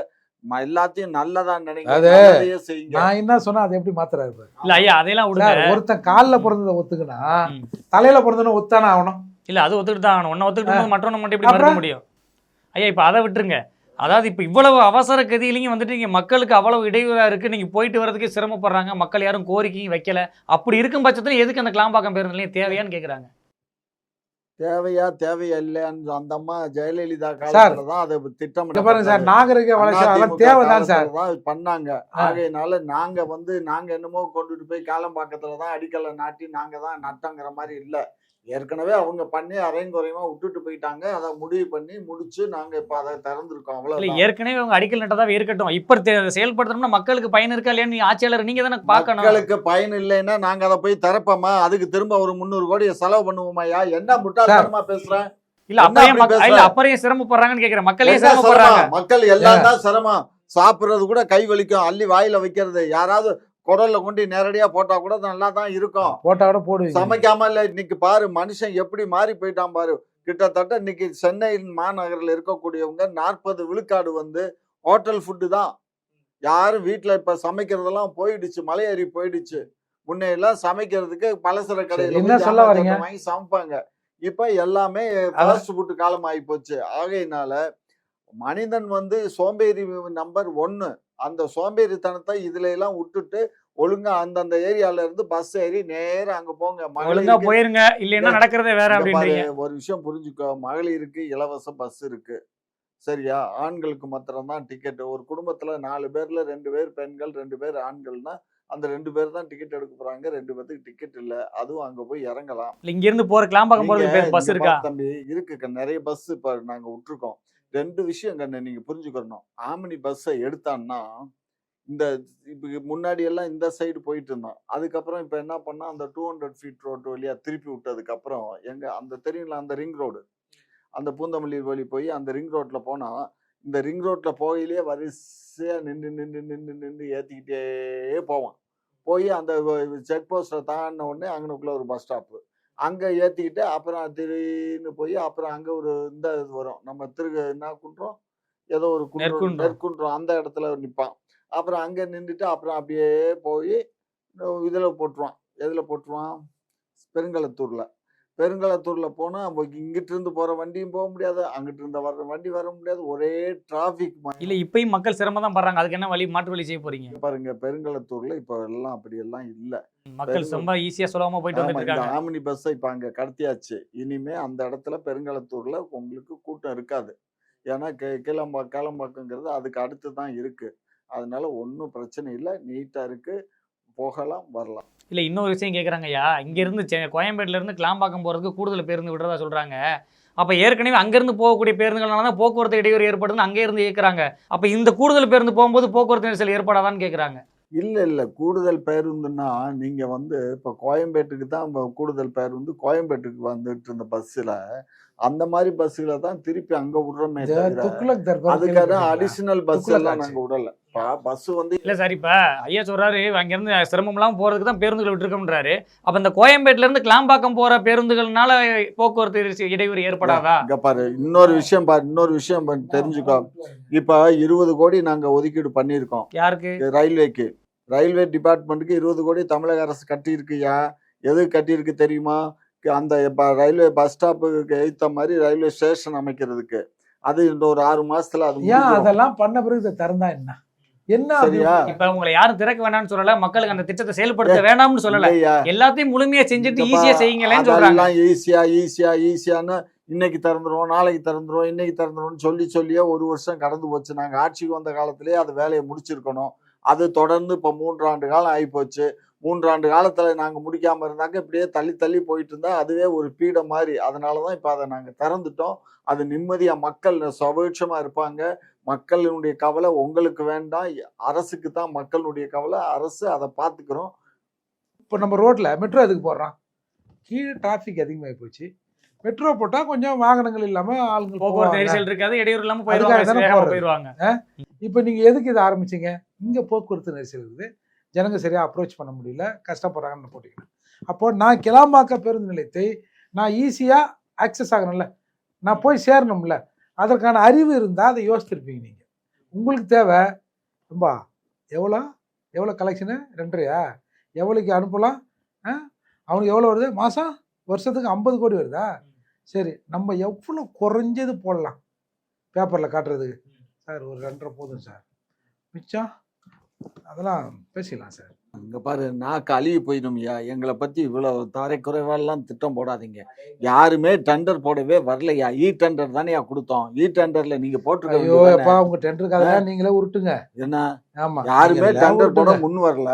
எல்லாத்தையும் நல்லதா நினைக்க செய்யுங்க. நான் என்ன சொன்னா அதை எப்படி மாத்துறாரு? இல்ல ஐயா, அதையெல்லாம் விடுங்க. ஒருத்தன் கால்ல பிறந்ததை ஒத்துக்குனா தலையில பிறந்தவன ஒத்தானே ஆகணும். இல்ல அது ஒத்துக்கிட்டு தான் ஆகணும். ஒன்ன ஒத்துக்கிட்டு மற்றொன்னு மட்டும் எப்படி மறுக்க முடியும்? ஐயா, இப்ப அதை விட்டுருங்க. அதாவது இப்போ இவ்வளவு அவசர கதியிலையும் வந்துட்டு நீங்கள் மக்களுக்கு அவ்வளவு இடையூறாக இருக்குது, நீங்கள் போயிட்டு வரதுக்கே சிரமப்படுறாங்க, மக்கள் யாரும் கோரிக்கையும் வைக்கல. அப்படி இருக்கும் பட்சத்தில் எதுக்கு அந்த கிளாம்பாக்கம் பேருந்து நிலையம் தேவையான்னு கேட்குறாங்க. தேவையா தேவையா இல்லையான்னு அந்த அம்மா ஜெயலலிதா காலத்துல தான் அதை திட்டம் நாகரிக தேவைதான் சார் பண்ணாங்க. ஆகையினால நாங்க என்னமோ கொண்டுட்டு போய் காலம்பாக்கத்துலதான் அடிக்கலை நாட்டி நாங்க தான் நட்டங்கிற மாதிரி இல்லை. ஏற்கனவே அவங்க பண்ணி அரைங்குறையமா விட்டுட்டு போயிட்டாங்க. அதை முடிவு பண்ணி முடிச்சு நாங்க இப்ப அதை திறந்திருக்கோம். அவ்வளவு ஏற்கனவே அவங்க அடிக்கல் நட்டதா இருக்கட்டும், இப்ப செயல்படுத்தணும்னா மக்களுக்கு பயன் இருக்கா இல்லையான்னு ஆட்சியாளர் நீங்க தானே பார்க்கணும். மக்களுக்கு பயன் இல்லைன்னா நாங்க அதை போய் திறப்போமா? அதுக்கு திரும்ப ஒரு 300 கோடி செலவு பண்ணுவோமாயா? என்ன முட்டாள்தனமா பேசுறேன்? இல்ல அப்புறம் சிரமப்படுறாங்கன்னு கேக்குறேன். மக்களே சிரமப்படுறாங்க. மக்கள் எல்லாம் தான் சிரமம். சாப்பிடுறது கூட கை வலிக்கும், அள்ளி வாயில வைக்கிறது. யாராவது குடல்ல கொண்டு நேரடியா போட்டா கூட நல்லா தான் இருக்கும். போட்டா கூட போடுவீங்க. சமைக்காம இல்ல. இன்னைக்கு பாரு மனுஷன் எப்படி மாறி போயிட்டான் பாரு. கிட்டத்தட்ட இன்னைக்கு சென்னை மாநகரில் இருக்கக்கூடியவங்க 40 விழுக்காடு ஹோட்டல் ஃபுட்டு தான். யாரும் வீட்டுல இப்ப சமைக்கிறதெல்லாம் போயிடுச்சு, மலையேறி போயிடுச்சு. முன்னையெல்லாம் சமைக்கிறதுக்கு பலசர கடையில வாங்கி சமைப்பாங்க. இப்ப எல்லாமே ஃபாஸ்ட் ஃபுட் காலம் ஆகி போச்சு. ஆகையினால மனிதன் சோம்பேறி நம்பர் 1. அந்த சோம்பேறித்தனத்தை இதுல எல்லாம் விட்டுட்டு ஒழுங்கா அந்தந்த ஏரியால இருந்து பஸ் ஏறி நேரம் அங்க போங்க. ஒழுங்கா போயிருங்க, இல்லைன்னா நடக்கிறதே வேற அப்படின்றீங்க. ஒரு விஷயம் புரிஞ்சுக்கோ, மகளிருக்கு இலவச பஸ் இருக்கு, சரியா? ஆண்களுக்கு மாத்திரம் தான் டிக்கெட். ஒரு குடும்பத்துல 4 பேர்ல 2 பேர் பெண்கள், 2 பேர் ஆண்கள்னா அந்த 2 பேர் தான் டிக்கெட் எடுக்க போறாங்க. 2 பேருக்கு டிக்கெட் இல்ல. அதுவும் அங்க போய் இறங்கலாம். இங்க இருந்து போற கிளாம்பாக்கம் போறதுக்கு பஸ் இருக்கா? தம்பி இருக்கு, நிறைய பஸ் இப்ப நாங்க விட்டுருக்கோம். 2 விஷயம் கண்ணு நீங்க புரிஞ்சுக்கணும். ஆமினி பஸ்ஸை எடுத்தான்னா இந்த இப்ப முன்னாடி எல்லாம் இந்த சைடு போயிட்டு இருந்தோம். அதுக்கப்புறம் இப்ப என்ன பண்ணா அந்த 200 ஃபீட் ரோடு வழியா திருப்பி விட்டதுக்கு அப்புறம் எங்க அந்த தெரியுங்களா அந்த ரிங் ரோடு, அந்த பூந்தமல்லி வழி போய் அந்த ரிங் ரோட்ல போனா இந்த ரிங் ரோட்ல போயிலே வரிசையா நின்று ஏத்திக்கிட்டே போவான். போய் அந்த செக் போஸ்ட தாண்டின உடனே அங்கனுக்குள்ள ஒரு பஸ் ஸ்டாப்பு, அங்க ஏத்திக்கிட்டு அப்புறம் திடீர்னு போய் அப்புறம் அங்க ஒரு இந்த வரும், நம்ம என்ன குன்றம், ஏதோ ஒரு நெற்குன்றம், அந்த இடத்துல நிற்பான். அப்புறம் அங்க நின்றுட்டு அப்புறம் அப்படியே போய் இதுல போட்டுருவான். எதுல போட்டுருவான்? பெருங்களத்தூர்ல போனா இங்கிட்டு இருந்து போற வண்டியும் போக முடியாது, அங்கிட்டு இருந்து வர்ற வண்டி வர முடியாது. ஒரே டிராபிக். இல்ல இப்பயும் மக்கள் சிரமம் தான் பண்றாங்க. அதுக்கு என்ன வழி, மாற்று வழி செய்ய போறீங்க? பாருங்க, பெருங்களத்தூர்ல இப்ப எல்லாம் அப்படி எல்லாம் இல்ல. மக்கள் ரொம்ப ஈஸியா சுலபமா போயிட்டு வந்துருக்காங்க. ஆமினி பஸ் இப்ப அங்க கடத்தியாச்சு. இனிமே அந்த இடத்துல பெருங்களத்தூர்ல உங்களுக்கு கூட்டம் இருக்காது. ஏன்னா கேளம்பாக்கங்கிறது அதுக்கு அடுத்து தான் இருக்கு. அதனால ஒன்றும் பிரச்சனை இல்லை, நீட்டா இருக்கு, போகலாம் வரலாம். இல்லை, இன்னொரு விஷயம் கேட்குறாங்க ஐயா, இங்கேருந்து கோயம்பேட்டில இருந்து கிளாம்பாக்கம் போகிறதுக்கு கூடுதல் பேருந்து விடுறதா சொல்கிறாங்க. அப்போ ஏற்கனவே அங்கேருந்து போகக்கூடிய பேருந்துகள்னால தான் போக்குவரத்து இடையூறு ஏற்படுதுன்னு அங்கே இருந்து இயக்குறாங்க. அப்போ இந்த கூடுதல் பேருந்து போகும்போது போக்குவரத்து நெரிசல் ஏற்படாதான்னு கேட்குறாங்க. இல்லை கூடுதல் பேருந்துன்னா நீங்க இப்போ கோயம்பேட்டுக்கு தான் கூடுதல் பேருந்து கோயம்பேட்டுக்கு வந்துட்டு இருந்த பஸ்ஸில் அந்த மாதிரி பஸ்ஸுகளை தான் திருப்பி அங்க விடுறோமே. அதுக்காக அடிஷனல் பஸ் எல்லாம் நாங்க விடல. பஸ் வந்து இல்ல சார், இப்ப ஐயா சொல்றாரு அங்கிருந்து சிரமம்லாம் போறதுக்கு தான் பேருந்துகள் விட்டுருக்கோம்ன்றாரு. அப்ப இந்த கோயம்பேட்ல இருந்து கிளாம்பாக்கம் போற பேருந்துகள்னால போக்குவரத்து இடையூறு ஏற்படாதா? இங்க பாரு, இன்னொரு விஷயம் தெரிஞ்சுக்கோ. இப்ப 20 கோடி நாங்க ஒதுக்கீடு பண்ணியிருக்கோம். யாருக்கு? ரயில்வேக்கு, ரயில்வே டிபார்ட்மெண்ட்டுக்கு 20 கோடி தமிழக அரசு கட்டியிருக்குயா. எது கட்டியிருக்கு தெரியுமா? அந்த ரயில்வே பஸ் ஸ்டாப்புக்கு ஏத்த மாதிரி ரயில்வே ஸ்டேஷன் அமைக்கிறதுக்கு. அது இந்த ஒரு 6 மாசத்துல அது ஏன் அதெல்லாம் பண்ண பிறகு இதை திறந்தா என்ன சரியா? இப்ப உங்களை யாரும் திறக்க வேண்டாம்னு சொல்லல, மக்களுக்கு அந்த திட்டத்தை செயல்படுத்த வேண்டாம்னு சொல்லல, எல்லாத்தையும் முழுமையா செஞ்சுட்டு ஈஸியா செய்யுங்களேன்னு சொல்றாங்க. ஈஸியான்னு இன்னைக்கு திறந்துருவோம், நாளைக்கு திறந்துருவோம், இன்னைக்கு திறந்துருவோம்னு சொல்லியே 1 வருஷம் கடந்து போச்சு. நாங்க ஆட்சிக்கு வந்த காலத்திலேயே அது வேலையை முடிச்சிருக்கணும். அது தொடர்ந்து இப்ப 3 ஆண்டு காலம் ஆகி போச்சு. 3 ஆண்டு காலத்துல நாங்க முடிக்காம இருந்தாங்க. இப்படியே தள்ளி போயிட்டு இருந்தா அதுவே ஒரு பீடம் மாதிரி. அதனாலதான் இப்ப அதை நாங்க திறந்துட்டோம். அது நிம்மதியா மக்கள் சுபீட்சமா இருப்பாங்க. மக்களுடைய கவலை உங்களுக்கு வேண்டாம், அரசுக்கு தான் மக்களுடைய கவலை. அரசு அதை பார்த்துக்கிறோம். இப்போ நம்ம ரோட்ல மெட்ரோ எதுக்கு போடுறான்? கீழே டிராஃபிக் அதிகமாகி போச்சு. மெட்ரோ போட்டா கொஞ்சம் வாகனங்கள் இல்லாம ஆளுங்க போக்குவரத்து நெரிசல் இருக்காது, இடையூறு இல்லாம போயிருவாங்க. இப்போ நீங்க எதுக்கு இதை ஆரம்பிச்சீங்க? இங்க போக்குவரத்து நெரிசல் இருக்குது, ஜனங்க சரியா அப்ரோச் பண்ண முடியல, கஷ்டப்படுறாங்கன்னு போட்டிக்கிறேன். அப்போ நான் கிளாம்பாக்கம் பேருந்து நிலையத்தை நான் ஈஸியா ஆக்சஸ் ஆகணும்ல, நான் போய் சேரணும்ல, அதற்கான அறிவு இருந்தால் அதை யோசிச்சிருப்பீங்க. நீங்க உங்களுக்கு தேவை ரொம்ப எவ்வளோ கலெக்ஷனு 2.5 எவ்வளோக்கு அனுப்பலாம்? அவனுக்கு எவ்வளோ வருது மாதம்? வருஷத்துக்கு 50 கோடி வருதா? சரி, நம்ம எவ்வளோ குறைஞ்சது போடலாம் பேப்பரில் காட்டுறதுக்கு? சார் ஒரு 2.5 போதும் சார், மிச்சம் அதெல்லாம் பேசிக்கலாம் சார். இங்க பாரு, நான் அழுகி போயிடும்யா. எங்களை பத்தி இவ்வளவு தரைக்குறைவாலாம் திட்டம் போடாதீங்க. யாருமே டெண்டர் போடவே வரலையா. டெண்டர் தானே கொடுத்தோம். டெண்டர்ல நீங்க போட்டுருக்கா உங்க டெண்டர் கதை நீங்களே உருட்டுங்க. என்ன? ஆமா, யாருமே டெண்டர் போட முன் வரல.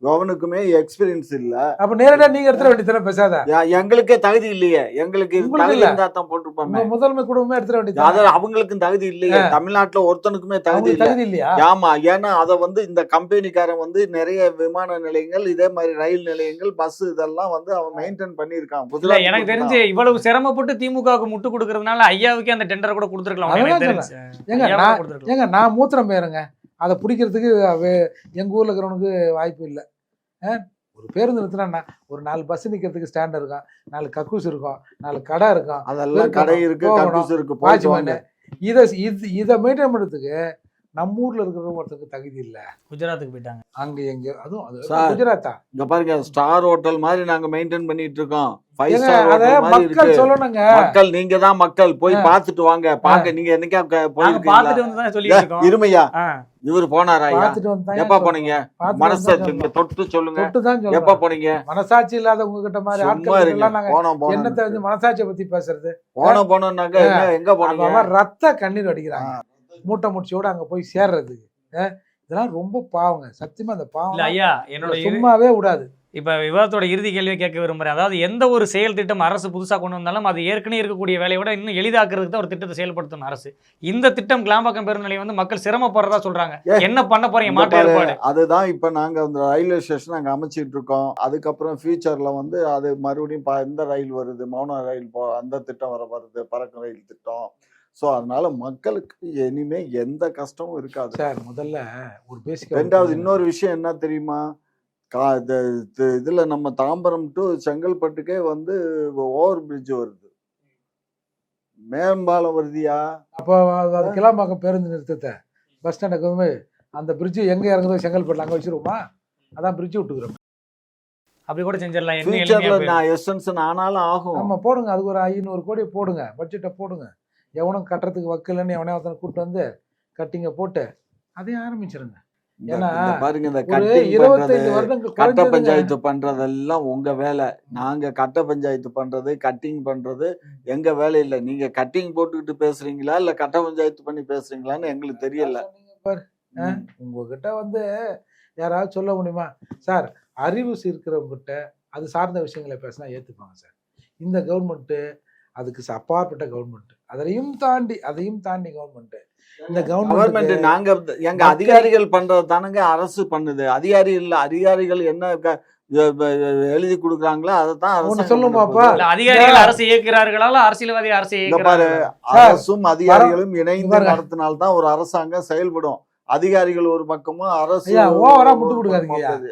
எவனுக்குமே எக்ஸ்பீரியன்ஸ் இல்ல. அப்ப நேரடியா நீங்க எடுத்துட வேண்டியதானே? பேசாத. எங்களுக்கே தகுதி இல்லையே. எங்களுக்கு தகுதி இருந்தா தான் போட்டுருப்பாங்க. முதன்மை குடும்பமே எடுத்துட வேண்டியது. அதாவது அவங்களுக்கும் தகுதி இல்லையே. தமிழ்நாட்டுல ஒருத்தனுக்குமே தகுதி இல்லையா? ஆமா, ஏன்னா அதை இந்த கம்பெனிக்காரன் நிறைய விமான நிலையங்கள், இதே மாதிரி ரயில் நிலையங்கள், பஸ் இதெல்லாம் அவன் மெயின்டைன் பண்ணிருக்கான். எனக்கு தெரிஞ்சு இவ்வளவு சிரமப்பட்டு திமுகவுக்கு முட்டு கொடுக்கறதுனால ஐயாவுக்கு அந்த டெண்டர் கூட கொடுத்துருக்கலாம். ஏங்க நான் மூத்திரம் பேருங்க, அதை பிடிக்கிறதுக்கு எங்க ஊர்ல இருக்கிறவனுக்கு வாய்ப்பு இல்லை. ஒரு பேருந்து நிறுத்தினா ஒரு 4 பஸ் நிக்கிறதுக்கு ஸ்டாண்ட் இருக்கும், 4 கக்கூஸ் இருக்கும், 4 கடை இருக்கும், அதெல்லாம் கடை இருக்கு, கக்கூஸ் இருக்கு, வாட்ச்மேன். இதை மெயின்டைன் பண்றதுக்கு நம்ம ஊர்ல இருக்கிற ஒருத்தருக்கு தகுதி இல்ல. குஜராத்துக்கு போயிட்டாங்க. அங்க எங்க அதுவும் குஜராத்தா? இங்க பாருங்க, ஸ்டார் ஹோட்டல் மாதிரி நாங்க மெயின்டைன் பண்ணிட்டு இருக்கோம். மக்கள் சொல்லணுங்க, மக்கள் நீங்க தான் மக்கள் போய் பாத்துட்டு வாங்க. பாக்க நீங்க என்னைக்கா போயிருக்கீங்களா? இருமையா இவரு போனாரா? எப்ப போனீங்க? மனசாட்சி தொட்டு சொல்லுங்க, எப்ப போனீங்க? மனசாட்சி இல்லாத உங்ககிட்ட மாதிரி ஆட்கள் என்ன தெரிஞ்சு மனசாட்சியை பத்தி பேசுறது? போனோம்னாக்க எங்க போனீங்க? ரத்த கண்ணீர் அடிக்கிறாங்க மூட்டை முடிச்சோட அங்க போய் சேர்றதுக்கு. இதெல்லாம் ரொம்ப பாவங்க, சத்தியமா. அந்த பாவம் ஐயா என்னோட சும்மாவே விடாது. இப்ப விவாதத்தோட இறுதி கேள்வியை கேட்க விரும்புறேன். அதாவது எந்த ஒரு செயல் திட்டம் அரசு புதுசா கொண்டு வந்தாலும் அது ஏற்கனவே இருக்கக்கூடிய வேலையை விட இன்னும் எளிதாக்குறதுக்கு தான் ஒரு திட்டத்தை செயல்படுத்தணும் அரசு. இந்த திட்டம் கிளாம்பாக்கம் பேருந்து நிலையம் மக்கள் சிரமப்படுறதா சொல்றாங்க. என்ன பண்ண போறீங்க மாற்று ஏற்பாடு? அதுதான் இப்ப நாங்க அந்த ரயில்வே ஸ்டேஷன் நாங்க அமைச்சிட்டு இருக்கோம். அதுக்கப்புறம் ஃபியூச்சர்ல அது மறுபடியும் இந்த ரயில் வருது, மௌன ரயில் அந்த திட்டம் வருது, பறக்கும் ரயில் திட்டம். ஸோ அதனால மக்களுக்கு இனிமே எந்த கஷ்டமும் இருக்காது சார். முதல்ல ஒரு பேசிக். ரெண்டாவது இன்னொரு விஷயம் என்ன தெரியுமா? இதுல நம்ம தாம்பரம் டு செங்கல்பட்டுக்கே ஓவர் பிரிட்ஜ் வருது, மேம்பாலம் வருதியா? அப்போ கிளாம்பாக்கம் பேருந்து நிறுத்தத்தை பஸ் ஸ்டாண்டுக்கு அந்த பிரிட்ஜ் எங்க இறங்குதோ செங்கல்பட்டுல அங்க வச்சிருவோமா? அதான் பிரிட்ஜ் விட்டுக்கிறோம். அப்படி கூட செஞ்சிடலாம். எக்ஸ்டென்ஷன் ஆனாலும் ஆகும். நம்ம போடுங்க, அதுக்கு ஒரு 500 கோடி போடுங்க, பட்ஜெட்டை போடுங்க. எவனும் கட்டுறதுக்கு வக்கலன்னு எவனே ஒருத்தனை கூப்பிட்டு கட்டிங்க போட்டு அதையும் ஆரம்பிச்சிருங்க. ஏன்னா பாருங்க, இந்த 25 வருடங்கள் கட்ட பஞ்சாயத்து பண்றதெல்லாம் உங்க வேலை. நாங்க கட்ட பஞ்சாயத்து பண்றது, கட்டிங் பண்றது எங்க வேலை இல்லை. நீங்க கட்டிங் போட்டுக்கிட்டு பேசுறீங்களா இல்ல கட்ட பஞ்சாயத்து பண்ணி பேசுறீங்களான்னு எங்களுக்கு தெரியல. உங்ககிட்ட யாராவது சொல்ல முடியுமா? சார், அறிவு இருக்கிறவங்கிட்ட அது சார்ந்த விஷயங்களை பேசினா ஏத்துப்பாங்க சார். இந்த கவர்மெண்ட் அதுக்கு அப்பாற்பட்ட கவர்மெண்ட், அதையும் தாண்டி கவர்மெண்ட். இந்த கவர்மெண்ட் நாங்க எங்க அதிகாரிகள் பண்றது தானுங்க அரசு பண்ணுது. அதிகாரிகள் என்ன எழுதி கொடுக்குறாங்களோ அதைத்தான் சொல்லுமாப்பா. அதிகாரிகள் அரசு இயக்குறார்களா, அரசியல்வாதி அரசு இயக்குறாரு? அரசும் அதிகாரிகளும் இணைந்து நடத்தினால்தான் ஒரு அரசாங்கம் செயல்படும். அதிகாரிகள் ஒரு பக்கமும் அரசு ஐயா ஓவரா ஒரு முட்டு பக்கமும் கொடுக்காதீங்கய்யா. போகுது.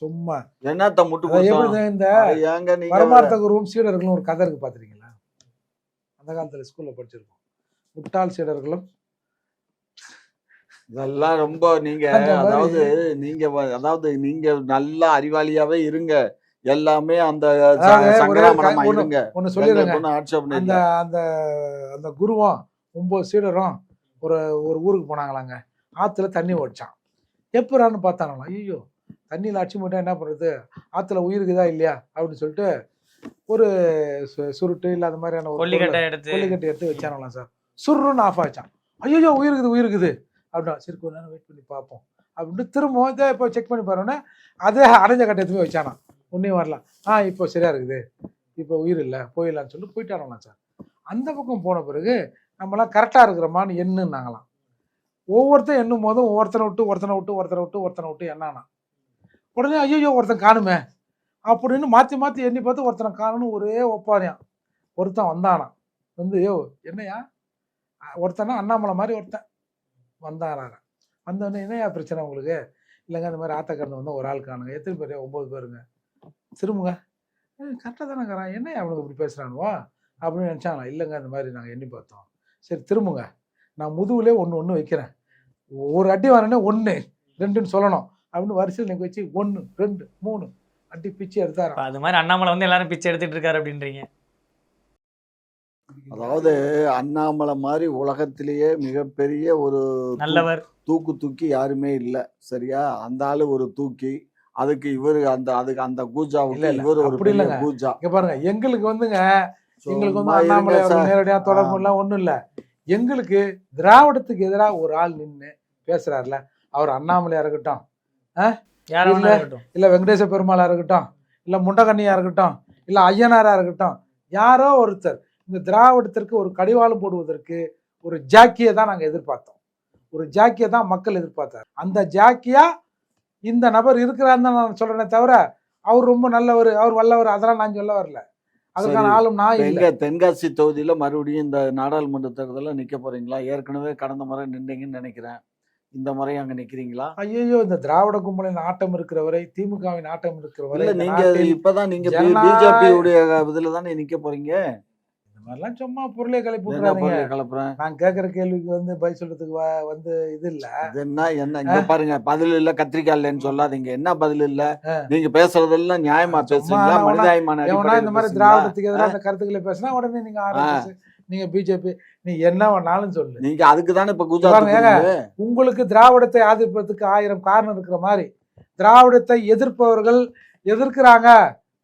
சும்மா என்னத்த முட்டு அதான் கொடுத்தோம்? எப்படி இந்த அது ஏங்க நீங்க பரமார்த்த குருவும் சீடர்களும் ஒரு கதை இருக்கு பாத்திருக்கீங்களா? அந்த காலத்துல ஸ்கூல்ல படிச்சிருக்கோம். முட்டாள் சீடர்களும் இதெல்லாம் ரொம்ப நீங்க அந்த மாதிரி அதாவது நீங்க நல்ல அறிவாளியாவே இருங்க. எல்லாமே அந்த அதாவது ஒரு சங்கராமணமா ஒண்ணு இருங்க. ஒண்ணு சொல்லிடுறேங்க. ஒன்றும் ஆட்சேபனை அந்த இல்லை. அந்த அந்த குருவும் 9 சீடரும் ஒரு ஒரு ஊருக்கு போனாங்களாங்க. ஆத்துல தண்ணி ஓடிச்சான். எப்படான்னு பார்த்தாங்களாம். ஐயோ தண்ணியில் அடிச்சு போயிட்டா என்ன பண்ணுறது, ஆற்றுல உயிர் இருக்குதா இல்லையா அப்படின்னு சொல்லிட்டு ஒரு சுருட்டு இல்லை அது மாதிரியான ஒரு கொல்லிக்கட்டை கொல்லிக்கட்டை எடுத்து வச்சாங்களாம் சார். சுருன்னு ஆஃப் ஆச்சான். ஐயோ உயிர் இருக்குது அப்படின்னா சரி கொஞ்ச நேரம் வெயிட் பண்ணி பார்ப்போம் அப்படின்ட்டு திரும்பவும் இதை இப்போ செக் பண்ணி பாருன்னா அதே அடைஞ்ச கட்டை எடுத்து போய் வச்சானா. ஒன்றையும் வரலாம். இப்போ சரியா இருக்குது, இப்போ உயிர் இல்லை போயிடலான்னு சொல்லிட்டு போயிட்டாங்களாம் சார். அந்த பக்கம் போன பிறகு நம்மளாம் கரெக்டாக இருக்கிறோமான்னு எண்ணுனாங்களாம். ஒவ்வொருத்தரும் எண்ணும் போதும் ஒருத்தனை விட்டு என்னானா. உடனே ஐயோ ஒருத்தன் காணுமே அப்படின்னு மாற்றி எண்ணி பார்த்து ஒருத்தனை காணுன்னு ஒரே ஒப்பாரியான். ஒருத்தன் வந்தானா. வந்து ஐயோ என்னையா ஒருத்தனா அண்ணாமலை மாதிரி ஒருத்தன் வந்தாரா. வந்தோடனே என்னையா பிரச்சனை உங்களுக்கு? இல்லைங்க அந்த மாதிரி ஆத்தக்கறந்து வந்து ஒரு ஆள் காணுங்க. எத்தனை பேர்? 9 பேருங்க. திரும்புங்க. கரெக்டாக தானே இருக்கிறான், என்னையா அவனுக்கு இப்படி பேசுகிறானுவா அப்படின்னு நினச்சாங்களா. இல்லைங்க அந்த மாதிரி நாங்கள் எண்ணி பார்த்தோம். சரி திரும்புங்க, நான் முதுகுலே ஒன்று வைக்கிறேன், ஒரு அடி வரேன்னே 1 2ன்னு சொல்லணும் அப்படின்னு வரிசையில் நீங்கள் வச்சு 1 2 3 அடி பிச்சு எடுத்தாரு. அது மாதிரி அண்ணாமலை வந்து எல்லாரும் பிச்சை எடுத்துட்டு இருக்காரு அப்படின்றீங்க. அதாவது அண்ணாமலை மாதிரி உலகத்திலேயே மிகப்பெரிய ஒரு நல்லவர் தூக்கி யாருமே இல்லை. சரியா? அந்த ஆளு ஒரு தூக்கி, அதுக்கு இவரு அதுக்கு அந்த கூஜாவுக்கு இவர் ஒரு அப்படி இல்லைங்க. கூஜா. இங்க பாருங்க, எங்களுக்கு வந்துங்க எங்களுக்கு வந்து அண்ணாமலை நேரடியாக தொடர்பு எல்லாம் ஒன்றும் இல்லை. எங்களுக்கு திராவிடத்துக்கு எதிராக ஒரு ஆள் நின்று பேசுறாருல, அவர் அண்ணாமலையா இருக்கட்டும், இல்ல வெங்கடேச பெருமாளா இருக்கட்டும், இல்ல முண்டகண்ணியா இருக்கட்டும், இல்ல ஐயனாரா இருக்கட்டும், யாரோ ஒருத்தர் இந்த திராவிடத்திற்கு ஒரு கடிவாளம் போடுவதற்கு ஒரு ஜாக்கியை தான் நாங்க எதிர்பார்த்தோம். ஒரு ஜாக்கியை தான் மக்கள் எதிர்பார்த்தார். அந்த ஜாக்கியா இந்த நபர் இருக்கிறான்னு தான் நான் சொல்றேனே தவிர அவர் ரொம்ப நல்லவர், அவர் வல்லவர், அதெல்லாம் நான் சொல்ல வரல. அதுக்கான ஆளும் நான் இல்லை. தென்காசி தொகுதியில மறுபடியும் இந்த நாடாளுமன்ற தேர்தலில் நிக்க போறீங்களா? ஏற்கனவே கடந்த முறை நின்றீங்கன்னு நினைக்கிறேன். இந்த முறை அங்க நிக்கிறீங்களா? ஐயோ, இந்த திராவிட கும்பலின் ஆட்டம் இருக்கிறவரை, திமுகவின் ஆட்டம் இருக்கிறவரை, நீங்க இப்பதான் நீங்க பிஜேபி உடைய இதுல தானே நிக்க போறீங்க. இந்த மாதிரிலாம் சும்மா பொருளை கிளப்புறேன். நான் கேட்கிற கேள்விக்கு வந்து பதில் சொல்றதுக்கு வந்து இது இல்ல. என்ன இங்க பாருங்க, பதில் இல்ல கத்திரிக்காய் இல்லன்னு சொல்லாதீங்க. என்ன பதில் இல்ல? நீங்க பேசுறதெல்லாம் நியாயமா பேசுறீங்களா? மனிதாயமான இந்த மாதிரி திராவிடத்துக்கு எதிராக அந்த கருத்துக்களை பேசினா உடனே நீங்க ஆரம்பிச்சு நீங்க பிஜேபி நீ என்ன வேணாலும் சொல்லு. நீங்க அதுக்கு தானே இப்ப குஜராத். உங்களுக்கு திராவிடத்தை ஆதரிப்பதற்கு 1000 காரணம் இருக்கிற மாதிரி திராவிடத்தை எதிர்ப்பவர்கள் எதிர்க்கிறாங்க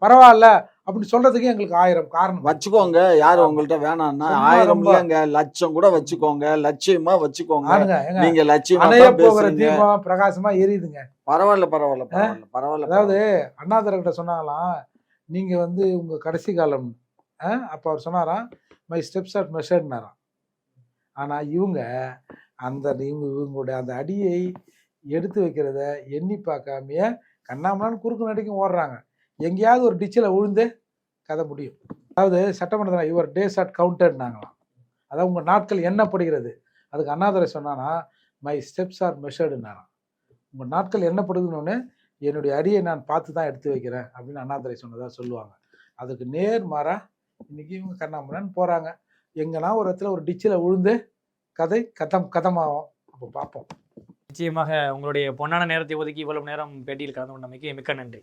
பரவாயில்ல அப்படின்னு சொல்றதுக்கு எங்களுக்கு 1000 காரணம் வச்சுக்கோங்க. யாரு உங்கள்ட்ட வேணாம்னா 1000 இல்லங்க, லட்சம் கூட வச்சுக்கோங்க, லட்சியமா வச்சுக்கோங்க. நீங்க லட்சியமா போகிற தீபம் பிரகாசமா எரியுதுங்க. பரவாயில்ல. அதாவது அண்ணாதுரை சொன்னாங்களாம், நீங்க வந்து உங்க கடைசி காலம். அப்ப அவர் சொன்னாராம், மை ஸ்டெப்ஸ் ஆர் மெஷர்ட்னாராம். ஆனா இவங்க இவங்களுடைய அந்த அடியை எடுத்து வைக்கிறத எண்ணி பார்க்காமையே கண்ணாமலான்னு குறுக்கு நடிக்கும் ஓடுறாங்க. எங்கேயாவது ஒரு டிச்சில் விழுந்து கதை முடியும். அதாவது சட்டமன்றத்தில் யுவர் டேஸ் ஆட் கவுண்டட்னாங்களாம். அதாவது உங்கள் நாட்கள் எண்ணப்படுகிறது. அதுக்கு அண்ணாதுரை சொன்னானா, மை ஸ்டெப்ஸ் ஆர் மெஷர்டுனாராம். உங்கள் நாட்கள் எண்ணப்படுதுன்னு என்னுடைய அடியை நான் பார்த்து தான் எடுத்து வைக்கிறேன் அப்படின்னு அண்ணாதுரை சொன்னதாக சொல்லுவாங்க. அதுக்கு நேர்மாறா இன்னைக்கு இவங்க கண்ணாமலான்னு போகிறாங்க. எங்கன்னா ஒரு இடத்துல ஒரு டிச்சில் விழுந்து கதை கதமாகும். அப்போ பார்ப்போம். நிச்சயமாக உங்களுடைய பொன்னான நேரத்தை ஒதுக்கி இவ்வளவு நேரம் பேட்டியில் கலந்து கொண்டமைக்கு மிக்க நன்றி.